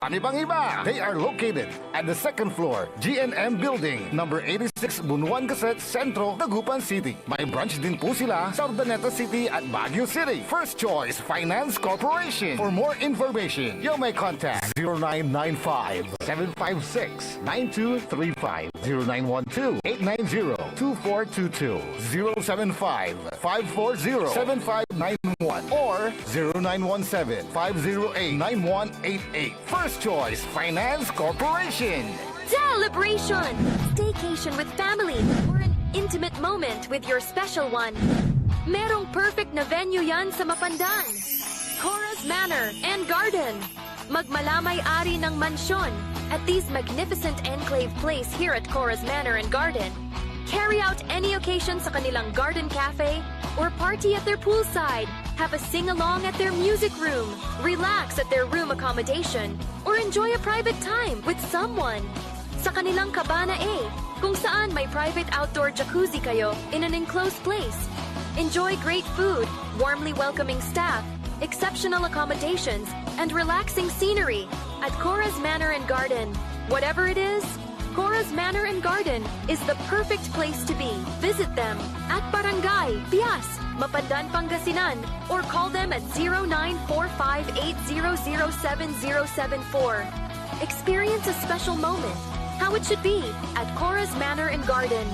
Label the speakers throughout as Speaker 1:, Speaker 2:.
Speaker 1: Ano bang iba? They are located at the second floor, GNM Building, number 86 Bunuan Gazette, Centro, Dagupan City. May branch din po sila sa Urdaneta City at Baguio City. First Choice Finance Corporation. For more information, you may contact 0995-756-9235, 0912-890-2422, 075-540-7591, or 0917-508-9188. First Choice Finance Corporation.
Speaker 2: Celebration! Staycation with family or an intimate moment with your special one. Merong perfect na venue yan sa Mapandan. Cora's Manor and Garden. Magmalamay-ari ng mansyon at this magnificent enclave place here at Cora's Manor and Garden. Carry out any occasion sa kanilang garden cafe or party at their poolside. Have a sing-along at their music room, relax at their room accommodation, or enjoy a private time with someone. Sa kanilang Cabana A, kung saan may private outdoor jacuzzi kayo in an enclosed place. Enjoy great food, warmly welcoming staff, exceptional accommodations, and relaxing scenery at Cora's Manor and Garden. Whatever it is, Cora's Manor and Garden is the perfect place to be. Visit them at Barangay Pias, Mapandan, Pangasinan, or call them at 0945-800-7074. Experience a special moment, how it should be, at Cora's Manor and Garden.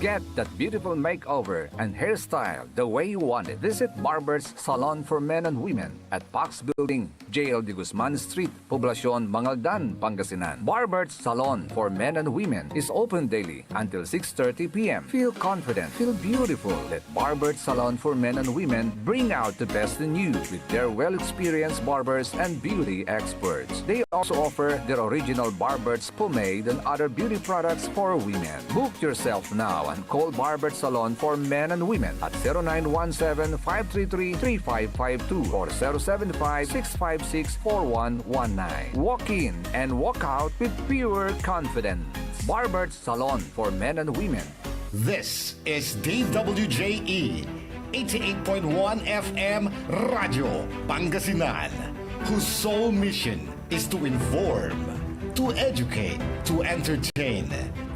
Speaker 3: Get that beautiful makeover and hairstyle the way you want it. Visit Barber's Salon for Men and Women at Pax Building, JL de Guzman Street, Poblacion, Mangaldan, Pangasinan. Barber's Salon for Men and Women is open daily until 6:30 p.m. Feel confident, feel beautiful. Let Barber's Salon for Men and Women bring out the best in you with their well-experienced barbers and beauty experts. They also offer their original Barber's pomade and other beauty products for women. Book yourself now and call Barber's Salon for Men and Women at 0917-533-3552 or 075-656-4119. Walk in and walk out with pure confidence. Barber's Salon for Men and Women.
Speaker 1: This is DWJE 88.1 FM Radio Pangasinan, whose sole mission is to inform, to educate, to entertain,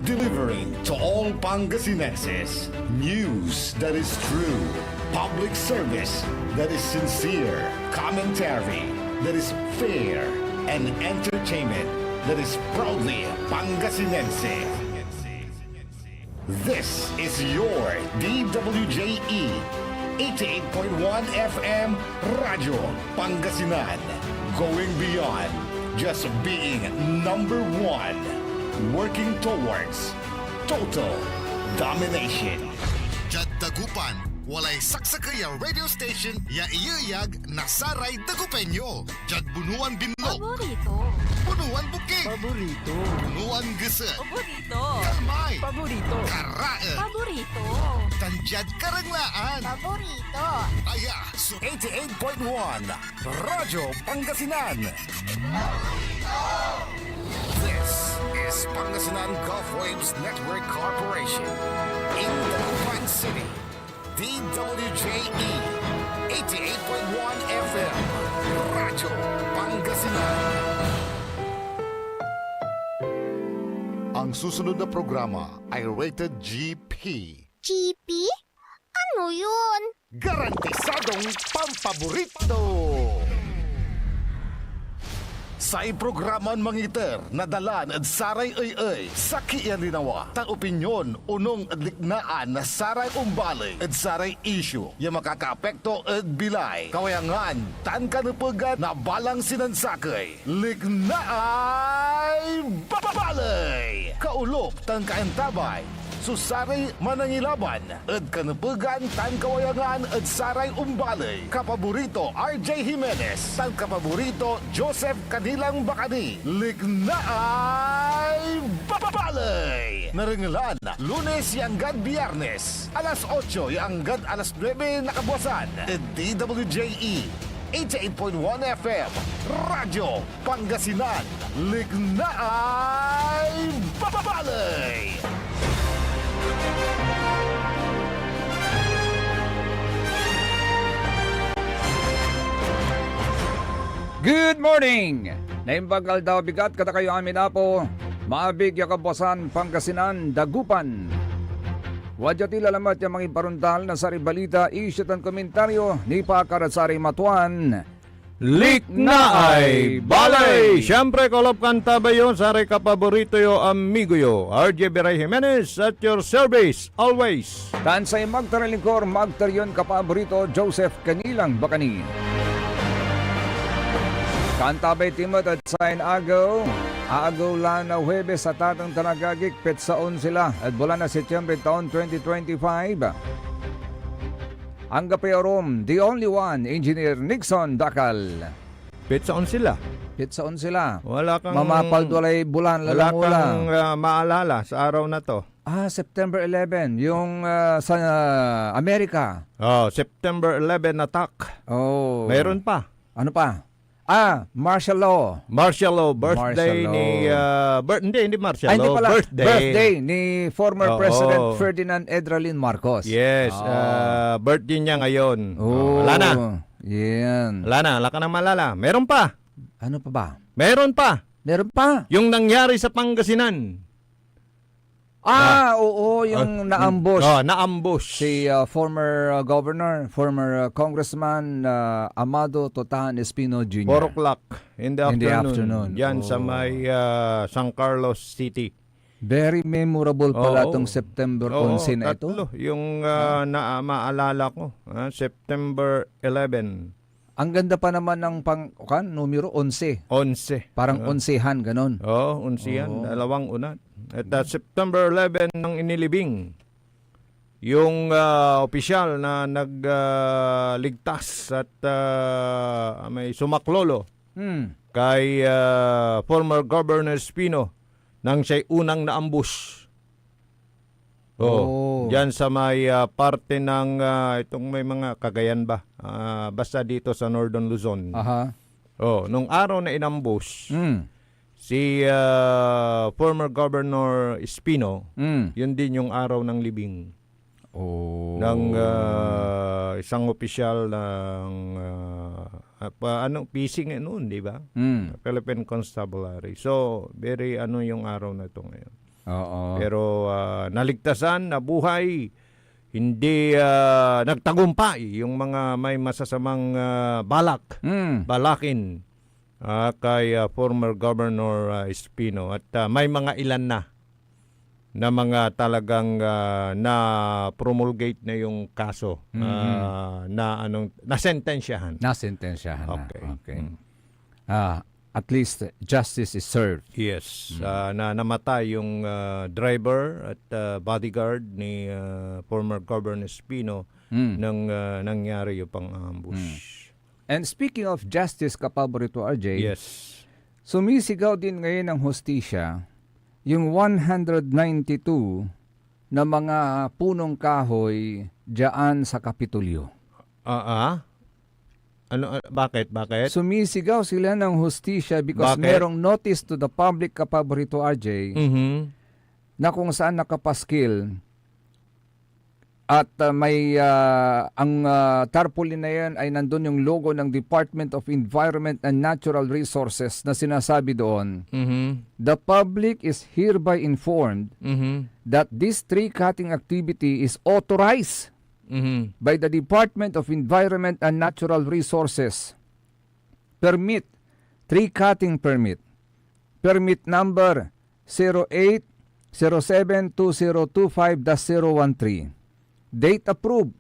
Speaker 1: delivering to all Pangasinenses news that is true, public service that is sincere, commentary that is fair, and entertainment that is proudly Pangasinense. This is your DWJE 88.1 FM Radio Pangasinan, going beyond just being number one, working towards total domination.
Speaker 4: Jad Dagupan, walay saksakaya radio station ya iyayag nasaray Dagupenyo. Jad Bunuan Binlo,
Speaker 2: Paborito.
Speaker 4: Bunuan Bukid,
Speaker 5: Paborito.
Speaker 4: Bunuan Gese,
Speaker 2: Paborito.
Speaker 4: Kalmay,
Speaker 5: Paborito.
Speaker 4: Karae,
Speaker 2: Paborito.
Speaker 4: Tanjad Karanglaan,
Speaker 2: Paborito.
Speaker 4: Aya, so
Speaker 1: 88.1 Radyo Pangasinan. This is Pangasinan Gulf Waves Network Corporation in Dagupan City. DWJE 88.1 FM Radyo Pangasinan. Ang susunod na programa ay rated GP.
Speaker 6: GP? Ano yun?
Speaker 1: Garantisadong pampaborito! Sa programan mangiter, nadalan at saray ay sa kiyan linawa. Ta opinyon, unong adliknaan na saray umbalay at saray issue. Yung makakaapekto at bilay. Kawayangan, tan kanupagan na balang sinansakay. Lignaay babalay! Kaulop, tan kaentabay. Susaray manangilaban at kanupagan tan kawayangan at saray umbalay. Kapaborito RJ Jimenez, tan kapaborito Joseph Kanilang Bakani. Lignaay babalay! Naringalan, Lunes yanggad Biyernes, alas 8 yanggad alas 9 nakabuasan. At DWJE 88.1 FM Radyo Pangasinan. Lignaay babalay!
Speaker 3: Good morning! Naimbagal daw bigat kata kayo amin apo. Maabig yakabosan Pangasinan, Dagupan. Wadya tila lamat yung mga iparuntal na sari balita, isyat ang komentaryo ni Pakaratsari Matuan.
Speaker 5: Lik na ay balay! Siyempre, kolop kanta ba yun? Sari kapaborito yo, amigo yo. RJ Beray Jimenez at your service, always.
Speaker 3: Tansay magtaralingkor, magtaryon kapaborito, Joseph Kanilang Bakani. Kantabay timot at sain agaw. Agaw lang na Huwebes sa tatang tanagagik, petsaon sila at bulan na Setyembre taon 2025. Ang kapayorom, the only one, Engineer Nixon Dakal.
Speaker 5: Pitsaon sila.
Speaker 3: Petsaon sila.
Speaker 5: Wala kang...
Speaker 3: Mamapaldulay bulan
Speaker 5: Wala
Speaker 3: lalang
Speaker 5: kang maalala sa araw na to.
Speaker 3: September 11, yung sa Amerika.
Speaker 5: Oh, September 11 attack.
Speaker 3: Oh.
Speaker 5: Mayroon pa.
Speaker 3: Ano pa? Martial law.
Speaker 5: Martial law, birthday
Speaker 3: Martial
Speaker 5: ni... hindi martial
Speaker 3: Hindi
Speaker 5: law,
Speaker 3: pala,
Speaker 5: birthday.
Speaker 3: ni former
Speaker 5: Oo.
Speaker 3: President Ferdinand Edralin Marcos.
Speaker 5: Yes, birthday niya ngayon.
Speaker 3: Oh,
Speaker 5: Wala na.
Speaker 3: Yan.
Speaker 5: Wala ka nang malala. Meron pa.
Speaker 3: Ano pa ba?
Speaker 5: Meron pa.
Speaker 3: Meron pa.
Speaker 5: Yung nangyari sa Pangasinan.
Speaker 3: Oo, yung naambush.
Speaker 5: Naambush.
Speaker 3: Si former governor, former congressman Amado Totan Espino Jr.
Speaker 5: 4 o'clock in the afternoon. Yan sa
Speaker 3: Oh.
Speaker 5: may San Carlos City.
Speaker 3: Very memorable pala
Speaker 5: Oo.
Speaker 3: itong September 11 na ito.
Speaker 5: Tatlo. Yung maalala ko. September 11.
Speaker 3: Ang ganda pa naman ng numero 11.
Speaker 5: 11.
Speaker 3: Parang onsehan, ganon.
Speaker 5: Oo, 11 yan. Dalawang unat. At September 11 nang inilibing yung opisyal na nagligtas at may sumaklolo kay former Governor Espino nang siya'y unang naambush.
Speaker 3: Oh.
Speaker 5: Diyan sa may parte ng itong may mga Cagayan ba? Basta dito sa Northern Luzon.
Speaker 3: Aha.
Speaker 5: Nung araw na inambush, si former Governor Espino, yun din yung araw ng libing ng isang opisyal ng pising noon, di ba? Philippine Constabulary. So, very yung araw na ito ngayon.
Speaker 3: Oo.
Speaker 5: Pero naligtasan, nabuhay, hindi nagtagumpay yung mga may masasamang balakin kay former Governor Espino at may mga ilan na mga talagang na-promulgate na yung kaso nasentensyahan.
Speaker 3: Nasentensyahan na.
Speaker 5: Okay.
Speaker 3: Okay. At least justice is served.
Speaker 5: Yes, na namatay yung driver at bodyguard ni former Governor Espino nang nangyari yung pang-ambush.
Speaker 3: And speaking of justice, kapaborito RJ,
Speaker 5: Yes.
Speaker 3: sumisigaw din ngayon ng hustisya yung 192 na mga punong kahoy diyan sa Kapitolyo.
Speaker 5: Bakit?
Speaker 3: Sumisigaw sila ng hustisya because
Speaker 5: Bakit?
Speaker 3: merong notice to the public, kapaborito RJ, na kung saan nakapaskil at may ang tarpaulin na yan ay nandun yung logo ng Department of Environment and Natural Resources na sinasabi doon, the public is hereby informed that this tree cutting activity is authorized by the Department of Environment and Natural Resources. Permit, tree cutting permit. Permit number 08072025-013. Date approved,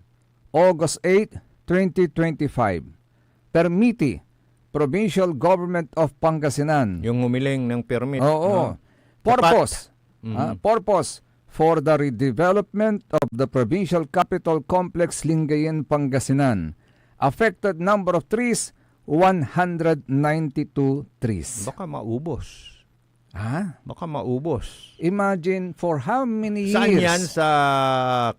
Speaker 3: August 8, 2025. Permiti, Provincial Government of Pangasinan.
Speaker 5: Yung humiling ng permit.
Speaker 3: Oo. Purpose. Purpose for the redevelopment of the Provincial Capital Complex Lingayen, Pangasinan. Affected number of trees, 192 trees.
Speaker 5: Baka maubos.
Speaker 3: Baka maubos. Imagine for how many years?
Speaker 5: Saan yan? Sa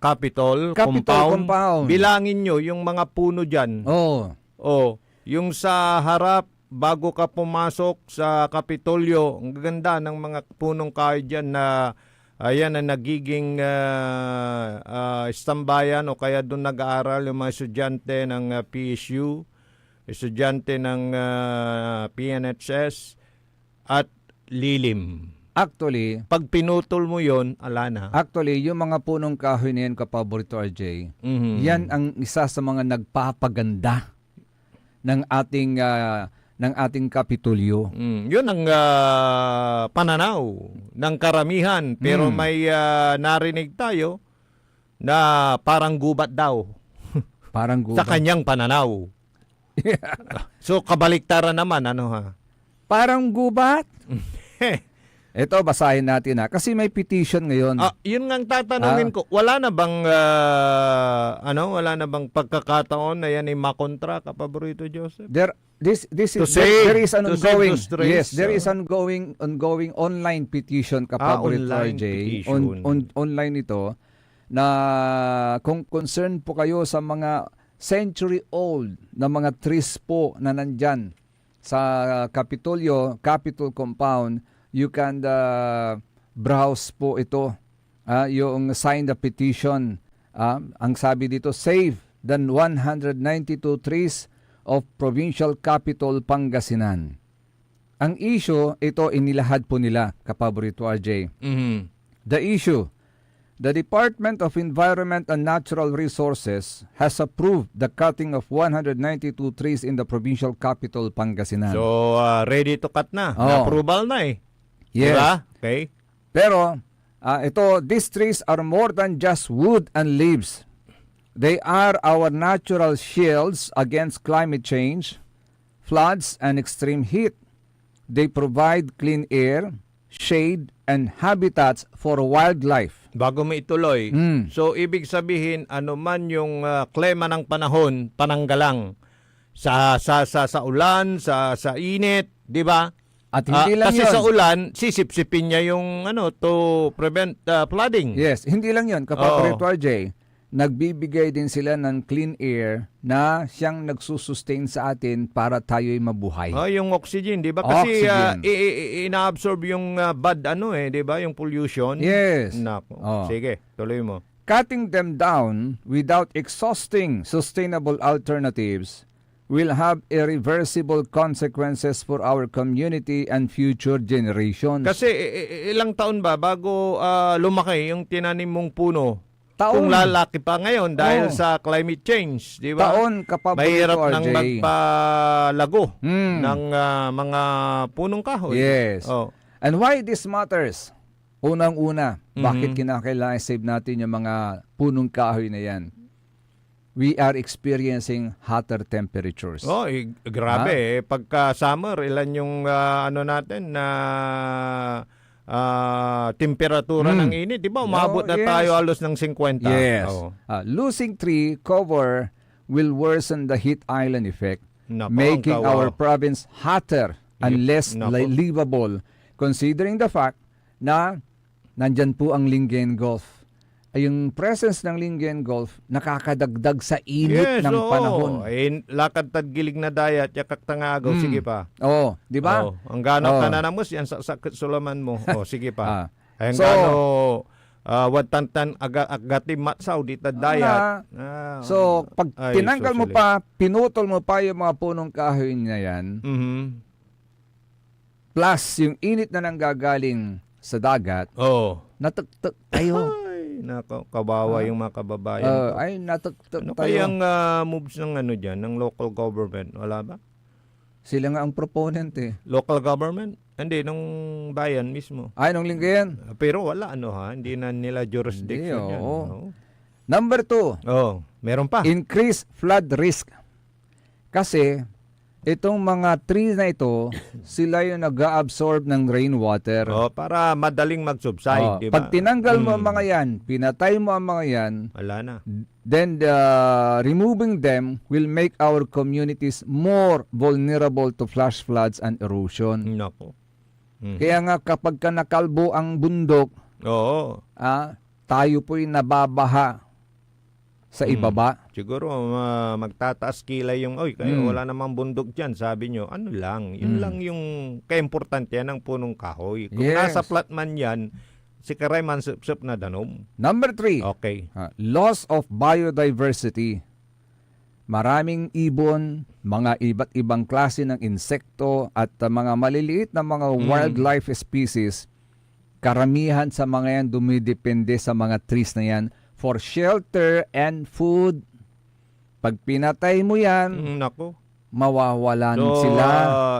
Speaker 5: Capitol
Speaker 3: Compound.
Speaker 5: Bilangin nyo yung mga puno dyan. Yung sa harap, bago ka pumasok sa Kapitolyo, ang ganda ng mga punong kahoy dyan na ayan na nagiging istambayan o kaya doon nag-aaral yung mga estudyante ng PSU. estudyante ng PNHS at lilim.
Speaker 3: Actually,
Speaker 5: Pag pinutol mo yon, ala na.
Speaker 3: yung mga punong kahoy na yan, kapaborito RJ,
Speaker 5: Mhm.
Speaker 3: yan ang isa sa mga nagpapaganda ng ating Kapitolyo.
Speaker 5: Yun ang pananaw ng karamihan. Pero may narinig tayo na parang gubat daw
Speaker 3: Parang
Speaker 5: sa kanyang pananaw. So, kabaliktaran naman, ano ha?
Speaker 3: Parang gubat. Ito, basahin natin ha. Kasi may petition ngayon.
Speaker 5: Yun nga ang tatanungin ko. Wala na bang pagkakataon na yan ay makontra, kapaborito Joseph?
Speaker 3: There is an
Speaker 5: To save
Speaker 3: ongoing
Speaker 5: those trees,
Speaker 3: there is ongoing online petition kapaborito
Speaker 5: online
Speaker 3: RJ.
Speaker 5: petition.
Speaker 3: Online ito na kung concerned po kayo sa mga century old na mga trees po na nandyan sa Capitol compound, you can browse po ito, yung sign the petition. Ang sabi dito, save the 192 trees of Provincial Capital Pangasinan. Ang issue, ito inilahad po nila, kapaborito RJ.
Speaker 5: Mhm.
Speaker 3: The issue, the Department of Environment and Natural Resources has approved the cutting of 192 trees in the Provincial Capital Pangasinan.
Speaker 5: So, ready to cut na.
Speaker 3: Oh.
Speaker 5: Approval na eh.
Speaker 3: Yes.
Speaker 5: Diba? Okay.
Speaker 3: Pero, these trees are more than just wood and leaves. They are our natural shields against climate change, floods, and extreme heat. They provide clean air, shade, and habitats for wildlife.
Speaker 5: Bago mo ituloy, so ibig sabihin, ano man yung klema ng panahon, pananggalang. Sa ulan, sa init, di ba?
Speaker 3: At hindi lang
Speaker 5: kasi
Speaker 3: yun.
Speaker 5: sa ulan, sisipsipin niya yung to prevent flooding.
Speaker 3: Yes, hindi lang yun. Kapaborito RJ, nagbibigay din sila ng clean air na siyang nagsusustain sa atin para tayo'y mabuhay.
Speaker 5: Yung oxygen, di ba? Kasi
Speaker 3: Oxygen.
Speaker 5: ina-absorb yung bad di ba? Yung pollution.
Speaker 3: Yes.
Speaker 5: Nako.
Speaker 3: Oh.
Speaker 5: Sige, tuloy mo.
Speaker 3: Cutting them down without exhausting sustainable alternatives will have irreversible consequences for our community and future generations.
Speaker 5: Kasi ilang taon ba bago lumaki yung tinanim mong puno?
Speaker 3: Taon.
Speaker 5: Kung lalaki pa ngayon dahil sa climate change, di ba?
Speaker 3: Taon, kapaborito
Speaker 5: Mahirap
Speaker 3: RJ.
Speaker 5: nang magpalago
Speaker 3: Mm.
Speaker 5: ng mga punong kahoy.
Speaker 3: Yes.
Speaker 5: Oh.
Speaker 3: And why this matters? Unang-una, bakit kinakailangan save natin yung mga punong kahoy na yan? We are experiencing hotter temperatures.
Speaker 5: Oh, grabe. Pagka summer, ilan yung natin na temperatura ng init, di ba? Umabot na
Speaker 3: yes.
Speaker 5: tayo halos ng 50.
Speaker 3: Yes.
Speaker 5: Oh.
Speaker 3: Losing tree cover will worsen the heat island effect,
Speaker 5: Nako,
Speaker 3: making
Speaker 5: ang kawawa.
Speaker 3: our province hotter and less
Speaker 5: Nako.
Speaker 3: livable, considering the fact na nandyan po ang Lingayen Gulf. Ay, yung presence ng Lingayen Gulf nakakadagdag sa init ng panahon.
Speaker 5: Lakad tadgilig na dayat, yakak tangagaw, sige pa.
Speaker 3: Oh, di ba?
Speaker 5: Oh, ang gano'ng
Speaker 3: Oh.
Speaker 5: kananamos, yan sa sulaman mo. Sige pa. Ay, ang
Speaker 3: So,
Speaker 5: watantan agati matsaw dita dayat.
Speaker 3: So, pag
Speaker 5: Ay,
Speaker 3: tinanggal mo
Speaker 5: socially.
Speaker 3: pa, pinutol mo pa yung mga punong kahoy na yan,
Speaker 5: Mhm.
Speaker 3: plus yung init na nanggagaling sa dagat, natagtag tayo.
Speaker 5: Ay, nako, kawawa yung mga kababayan. ko.
Speaker 3: Ay, natagtag
Speaker 5: Ano
Speaker 3: tayo.
Speaker 5: kayang moves ng diyan, ng local government? Wala ba?
Speaker 3: Sila nga ang proponent eh.
Speaker 5: Local government? Hindi, nung bayan mismo.
Speaker 3: Ay, nung Lingayen.
Speaker 5: Pero wala, hindi na nila jurisdiction
Speaker 3: Hindi,
Speaker 5: yan.
Speaker 3: oo. Number 2,
Speaker 5: Meron pa.
Speaker 3: increase flood risk. Kasi, itong mga trees na ito, sila yung nag-absorb ng rainwater.
Speaker 5: Para madaling mag-subside, di ba?
Speaker 3: Pag tinanggal mo ang mga yan, pinatay mo ang mga yan,
Speaker 5: Wala na.
Speaker 3: then removing them will make our communities more vulnerable to flash floods and erosion.
Speaker 5: Nako.
Speaker 3: Kaya nga kapag ka nakalbo ang bundok,
Speaker 5: Oo.
Speaker 3: tayo po'y nababaha sa ibaba.
Speaker 5: Siguro magtataas kilay yung, kayo wala namang bundok dyan. Sabi nyo, ano lang, yun lang yung kaimportante yan ng punong kahoy. Kung
Speaker 3: Yes.
Speaker 5: nasa flat man yan, si Karay man sup na danom.
Speaker 3: Number 3,
Speaker 5: Okay.
Speaker 3: loss of biodiversity. maraming ibon, mga iba't ibang klase ng insekto at mga maliliit na mga wildlife species. Karamihan sa mga yan dumidepende sa mga trees na yan for shelter and food. Pag pinatay mo yan,
Speaker 5: Nako.
Speaker 3: mawawalan
Speaker 5: So,
Speaker 3: sila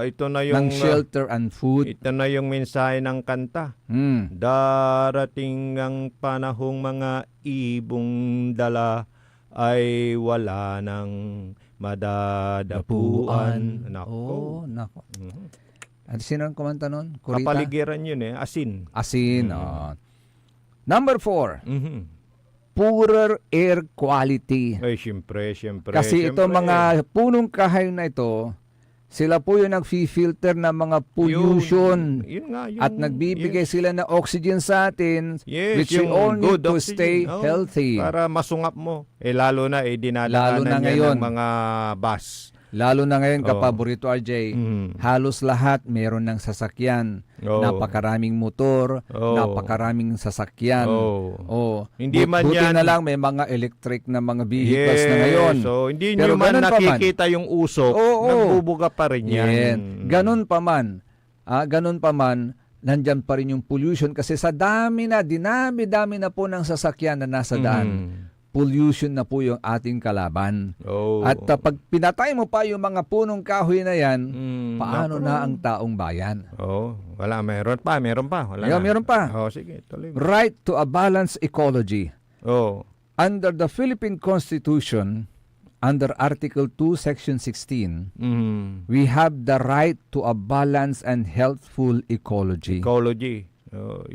Speaker 5: ito na yung
Speaker 3: ng shelter and food.
Speaker 5: ito na yung mensahe ng kanta. Darating ang panahong mga ibong dala ay wala nang madadapuan. Nako.
Speaker 3: Oh, nako. At sino ang kumanta nun? Kurita?
Speaker 5: Kapaligiran yun asin.
Speaker 3: Asin. Number 4,
Speaker 5: Mhm.
Speaker 3: poorer air quality.
Speaker 5: Ay, syempre.
Speaker 3: Kasi ito mga punong kahoy na ito, sila po yung nag-filter ng mga pollution.
Speaker 5: Yun nga,
Speaker 3: At nagbibigay sila ng oxygen sa atin, which we
Speaker 5: yung
Speaker 3: all need
Speaker 5: good
Speaker 3: to
Speaker 5: oxygen.
Speaker 3: stay
Speaker 5: Oo,
Speaker 3: healthy.
Speaker 5: Para masungap mo. Lalo na
Speaker 3: Lalo
Speaker 5: dinadaanan
Speaker 3: na
Speaker 5: niya
Speaker 3: ngayon.
Speaker 5: ng mga bus.
Speaker 3: Lalo na ngayon,
Speaker 5: Oo.
Speaker 3: kapaborito RJ, halos lahat meron ng sasakyan.
Speaker 5: Oo.
Speaker 3: Napakaraming motor,
Speaker 5: Oo.
Speaker 3: napakaraming sasakyan.
Speaker 5: Oo. Hindi man
Speaker 3: Buti
Speaker 5: yan-
Speaker 3: na lang may mga electric na mga vehicles na ngayon.
Speaker 5: So, hindi
Speaker 3: Pero
Speaker 5: nyo man
Speaker 3: ganun pa man.
Speaker 5: nakikita yung usok,
Speaker 3: Oo.
Speaker 5: nagbubuga pa rin yan.
Speaker 3: Ganun pa man, nandyan pa rin yung pollution kasi sa dami na, dinami-dami na po ng sasakyan na nasa daan. Pollution na po yung ating kalaban.
Speaker 5: Oh.
Speaker 3: At pag pinatay mo pa yung mga punong kahoy na yan, paano
Speaker 5: naku.
Speaker 3: na ang taong bayan?
Speaker 5: Wala, meron pa. Wala na.
Speaker 3: Meron pa.
Speaker 5: Sige, tuloy mo.
Speaker 3: Right to a balanced ecology.
Speaker 5: Oh.
Speaker 3: Under the Philippine Constitution, under Article 2, Section 16, we have the right to a balanced and healthful ecology.
Speaker 5: Ecology.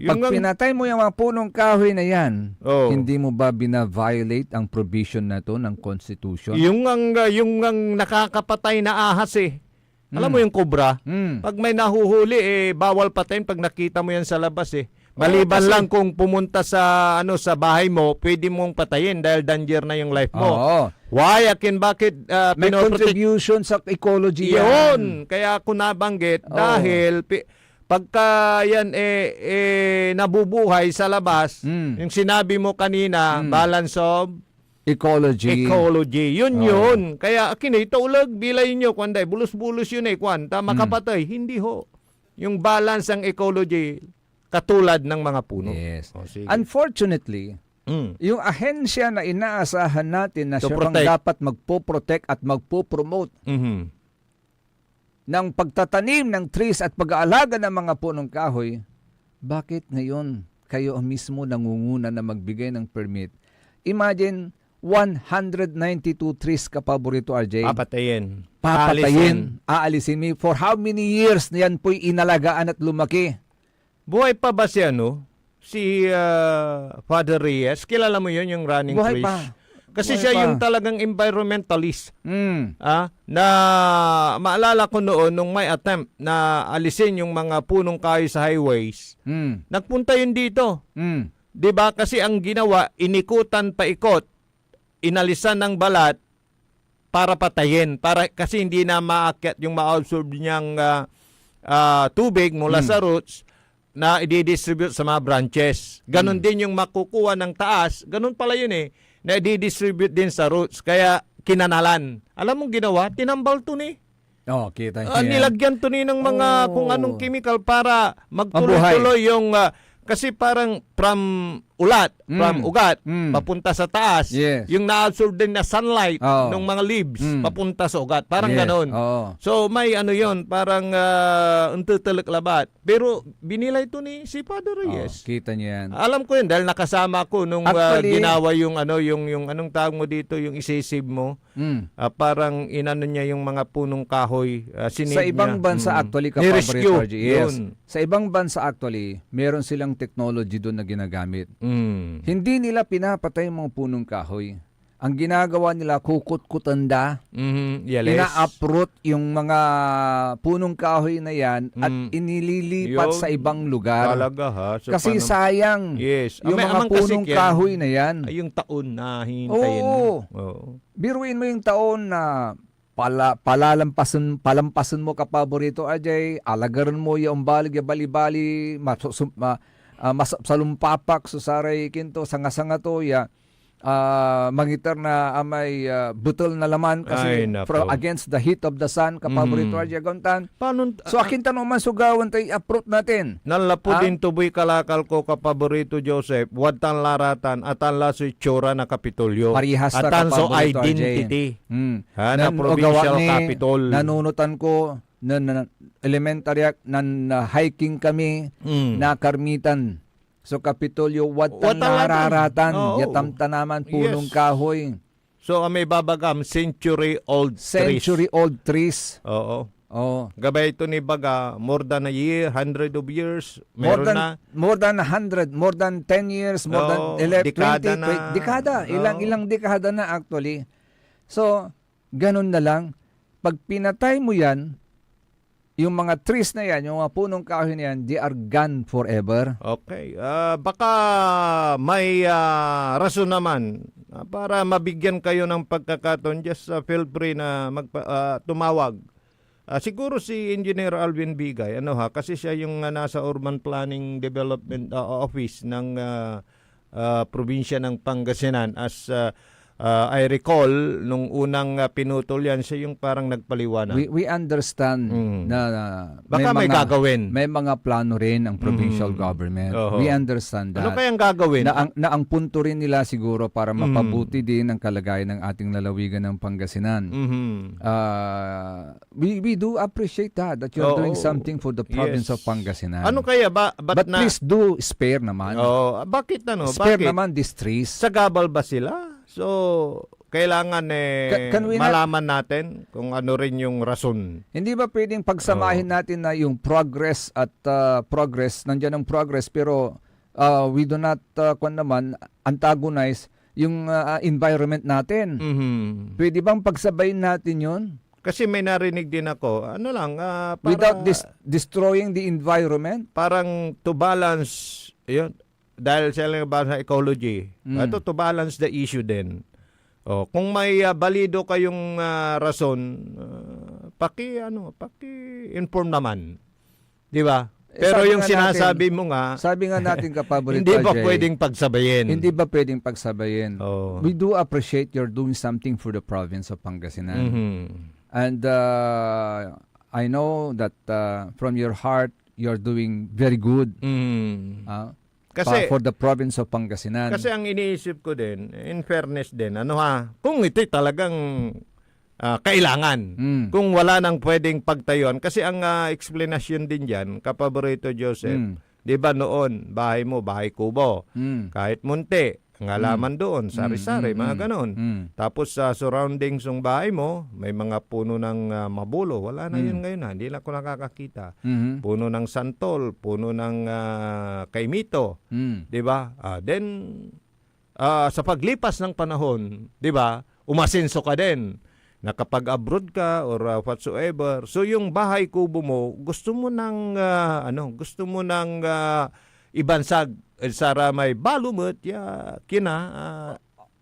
Speaker 3: Pag pinatay mo yung mga punong kahoy na yan,
Speaker 5: Oh.
Speaker 3: hindi mo ba bina-violate ang provision na to ng Constitution?
Speaker 5: yung ang nakakapatay na ahas Alam mo yung cobra? Pag may nahuhuli bawal patayin pag nakita mo yan sa labas Maliban
Speaker 3: kasi-
Speaker 5: lang kung pumunta sa sa bahay mo, pwede mong patayin dahil danger na yung life mo.
Speaker 3: Oo.
Speaker 5: Why? Bakit
Speaker 3: May
Speaker 5: pinoprotect?
Speaker 3: contribution sa ecology yan.
Speaker 5: Yun. Kaya ako nabanggit dahil pagka yan nabubuhay sa labas, yung sinabi mo kanina, balance of
Speaker 3: Ecology.
Speaker 5: Yun. Kaya kinita ulag bilay nyo kwanday bulus-bulus yun kwanta makapatay. Hindi ho. Yung balance ang ecology katulad ng mga puno.
Speaker 3: Yes.
Speaker 5: Sige.
Speaker 3: Unfortunately, yung ahensya na inaasahan natin na
Speaker 5: To
Speaker 3: siya ang
Speaker 5: protect.
Speaker 3: dapat magpo-protect at magpo-promote ng pagtatanim ng trees at pag-aalaga ng mga punong kahoy, bakit ngayon kayo mismo nangunguna na magbigay ng permit? Imagine, 192 trees kapaborito, RJ.
Speaker 5: Papatayin.
Speaker 3: Aalisin mo. For how many years na yan po'y inalagaan at lumaki?
Speaker 5: Buhay pa ba si Si Father Reyes? Kilala mo yun, yung running
Speaker 3: Buhay
Speaker 5: trees?
Speaker 3: pa.
Speaker 5: Kasi
Speaker 3: Buhay
Speaker 5: siya
Speaker 3: pa.
Speaker 5: yung talagang environmentalist. Na maalala ko noon nung may attempt na alisin yung mga punong kahoy sa highways. Nagpunta yun dito. 'Di ba? Kasi ang ginawa, inikutan pa ikot, inalisan ng balat para patayin. Kasi hindi na maakyat yung ma-absorb niyang tubig mula sa roots na i-distribute sa mga branches. Ganon din yung makukuha ng taas. Ganon pala yun na i-distribute din sa roots. Kaya kinanalan. Alam mong ginawa? Tinambal to
Speaker 3: Oh, kita niyo.
Speaker 5: nilagyan to ng mga kung anong chemical para magtuloy-tuloy yung kasi parang from ugat, papunta sa taas.
Speaker 3: Yes.
Speaker 5: Yung na-absorb din na sunlight
Speaker 3: Oo.
Speaker 5: ng mga leaves, papunta sa ugat. Parang
Speaker 3: Yes.
Speaker 5: ganon.
Speaker 3: Oo.
Speaker 5: So may yon parang untutulik labat. Pero binilay to ni si Father Reyes.
Speaker 3: Kita niyo yan.
Speaker 5: Alam ko yun dahil nakasama ko nung
Speaker 3: Actually-
Speaker 5: ginawa yung yung anong tawag mo dito, yung isisib mo. Parang inano niya yung mga punong kahoy, sinave
Speaker 3: Sa ibang
Speaker 5: niya.
Speaker 3: bansa actually,
Speaker 5: Ni-rescue.
Speaker 3: kapaborito, RJ. Yes.
Speaker 5: Yun.
Speaker 3: Sa ibang bansa actually, meron silang technology doon na ginagamit.
Speaker 5: Mm.
Speaker 3: Hindi nila pinapatay yung mga punong kahoy. Ang ginagawa nila, kukut-kutanda,
Speaker 5: Yes.
Speaker 3: ina-uproot yung mga punong kahoy na yan at inililipat
Speaker 5: Yun.
Speaker 3: sa ibang lugar.
Speaker 5: Talaga ha. So,
Speaker 3: Kasi
Speaker 5: paano-
Speaker 3: sayang
Speaker 5: Yes.
Speaker 3: yung
Speaker 5: May
Speaker 3: mga
Speaker 5: amang kasi
Speaker 3: punong
Speaker 5: yan.
Speaker 3: kahoy na yan.
Speaker 5: Ay, yung taon na hihintayin.
Speaker 3: Oo.
Speaker 5: Oo.
Speaker 3: Biruin mo yung taon na palampasan mo kapaborito, Ajay, alagaran mo yung balig, yung bali-bali, salumpapak, susaray, kinto, sanga-sanga to, ya. mangitar na amay butol na laman kasi
Speaker 5: Ay, nako.
Speaker 3: against the heat of the sun kapaborito RJ Agontan.
Speaker 5: Paano,
Speaker 3: So akin tanong man sugawan tayo approach natin.
Speaker 5: nalapo
Speaker 3: Ah?
Speaker 5: din tuboy kalakal ko kapaborito Joseph, watan laratan atan laso itsura na Kapitolyo.
Speaker 3: Parihas na
Speaker 5: atan so
Speaker 3: kapaborito, RJ.
Speaker 5: identity. Ha, na
Speaker 3: Nan-
Speaker 5: provincial
Speaker 3: ogawa ni,
Speaker 5: capital.
Speaker 3: Nanunutan ko na elementary na hiking kami na karmitan. So Kapitolyo watan
Speaker 5: Watan
Speaker 3: lararatan
Speaker 5: Oo.
Speaker 3: yatam tanaman punong
Speaker 5: Yes.
Speaker 3: kahoy.
Speaker 5: So may babagam century-old trees.
Speaker 3: Century-old trees.
Speaker 5: Oo.
Speaker 3: Oh.
Speaker 5: Gabay ito ni baga, more than a year, 100 of years,
Speaker 3: More
Speaker 5: meron
Speaker 3: than
Speaker 5: na.
Speaker 3: more than 100, more than 10 years, more
Speaker 5: Oo,
Speaker 3: than 11,
Speaker 5: dekada
Speaker 3: 20,
Speaker 5: na.
Speaker 3: dekada,
Speaker 5: Oo.
Speaker 3: ilang dekada na actually. So, ganun na lang. Pag pinatay mo yan, yung mga trees na yan, yung mga punong kahoy na yan, they are gone forever.
Speaker 5: Okay. Baka may rason naman para mabigyan kayo ng pagkakataon. Just feel free na tumawag. Siguro si Engineer Alvin Bigay, kasi siya yung nasa Urban Planning Development Office ng probinsya ng Pangasinan. As I recall, nung unang pinutol yan, siya yung parang nagpaliwanag.
Speaker 3: We understand na
Speaker 5: Baka may gagawin.
Speaker 3: May mga plano rin ang provincial government.
Speaker 5: Oho.
Speaker 3: We understand that.
Speaker 5: Ano kayang gagawin?
Speaker 3: Na ang punto rin nila siguro para mapabuti din ang kalagayan ng ating lalawigan ng Pangasinan.
Speaker 5: Mhm.
Speaker 3: We do appreciate that you're doing
Speaker 5: Oo.
Speaker 3: something for the province
Speaker 5: Yes.
Speaker 3: of Pangasinan.
Speaker 5: Ano kaya ba?
Speaker 3: But please do spare naman.
Speaker 5: Bakit
Speaker 3: Spare
Speaker 5: bakit?
Speaker 3: naman these trees.
Speaker 5: Sa gabal ba sila? So, kailangan
Speaker 3: Can we not-
Speaker 5: malaman natin kung ano rin yung rason.
Speaker 3: Hindi ba pwedeng pagsamahin natin na yung progress at progress, nandiyan ang progress pero we do not antagonize yung environment natin.
Speaker 5: Mhm.
Speaker 3: Pwede bang pagsabayin natin yun?
Speaker 5: Kasi may narinig din ako,
Speaker 3: Without destroying the environment?
Speaker 5: parang to balance, yun, dahil sila ba sa ecology, ito to balance the issue din. Kung may balido kayong rason, paki-inform naman. Di ba? Pero
Speaker 3: sabi
Speaker 5: yung
Speaker 3: nga
Speaker 5: sinasabi mo nga,
Speaker 3: Sabi nga natin kapaborito,
Speaker 5: hindi ba
Speaker 3: Jay,
Speaker 5: pwedeng pagsabayin?
Speaker 3: Hindi ba pwedeng pagsabayin?
Speaker 5: Oo.
Speaker 3: We do appreciate you're doing something for the province of Pangasinan.
Speaker 5: Mhm.
Speaker 3: And I know that from your heart, you're doing very good
Speaker 5: Mhm.
Speaker 3: kasi
Speaker 5: Kasi
Speaker 3: for the province of Pangasinan.
Speaker 5: Kasi ang iniisip ko din, in fairness din, kung ito'y talagang kailangan, kung wala nang pwedeng pagtayuan, kasi ang explanation din dyan, kapaborito Joseph, di ba noon, bahay mo, bahay kubo, kahit munti, ang halaman doon, sari-sari, mga ganon. Tapos sa surroundings ng bahay mo, may mga puno ng mabulo, wala na yun ngayon, hindi lang ko nakakakita. Puno ng santol, puno ng kaimito, di ba? Then, sa paglipas ng panahon, di ba, umasenso ka din. Nakapag-abroad ka or whatsoever. So yung bahay kubo mo, gusto mo nang ibansag sa may balumot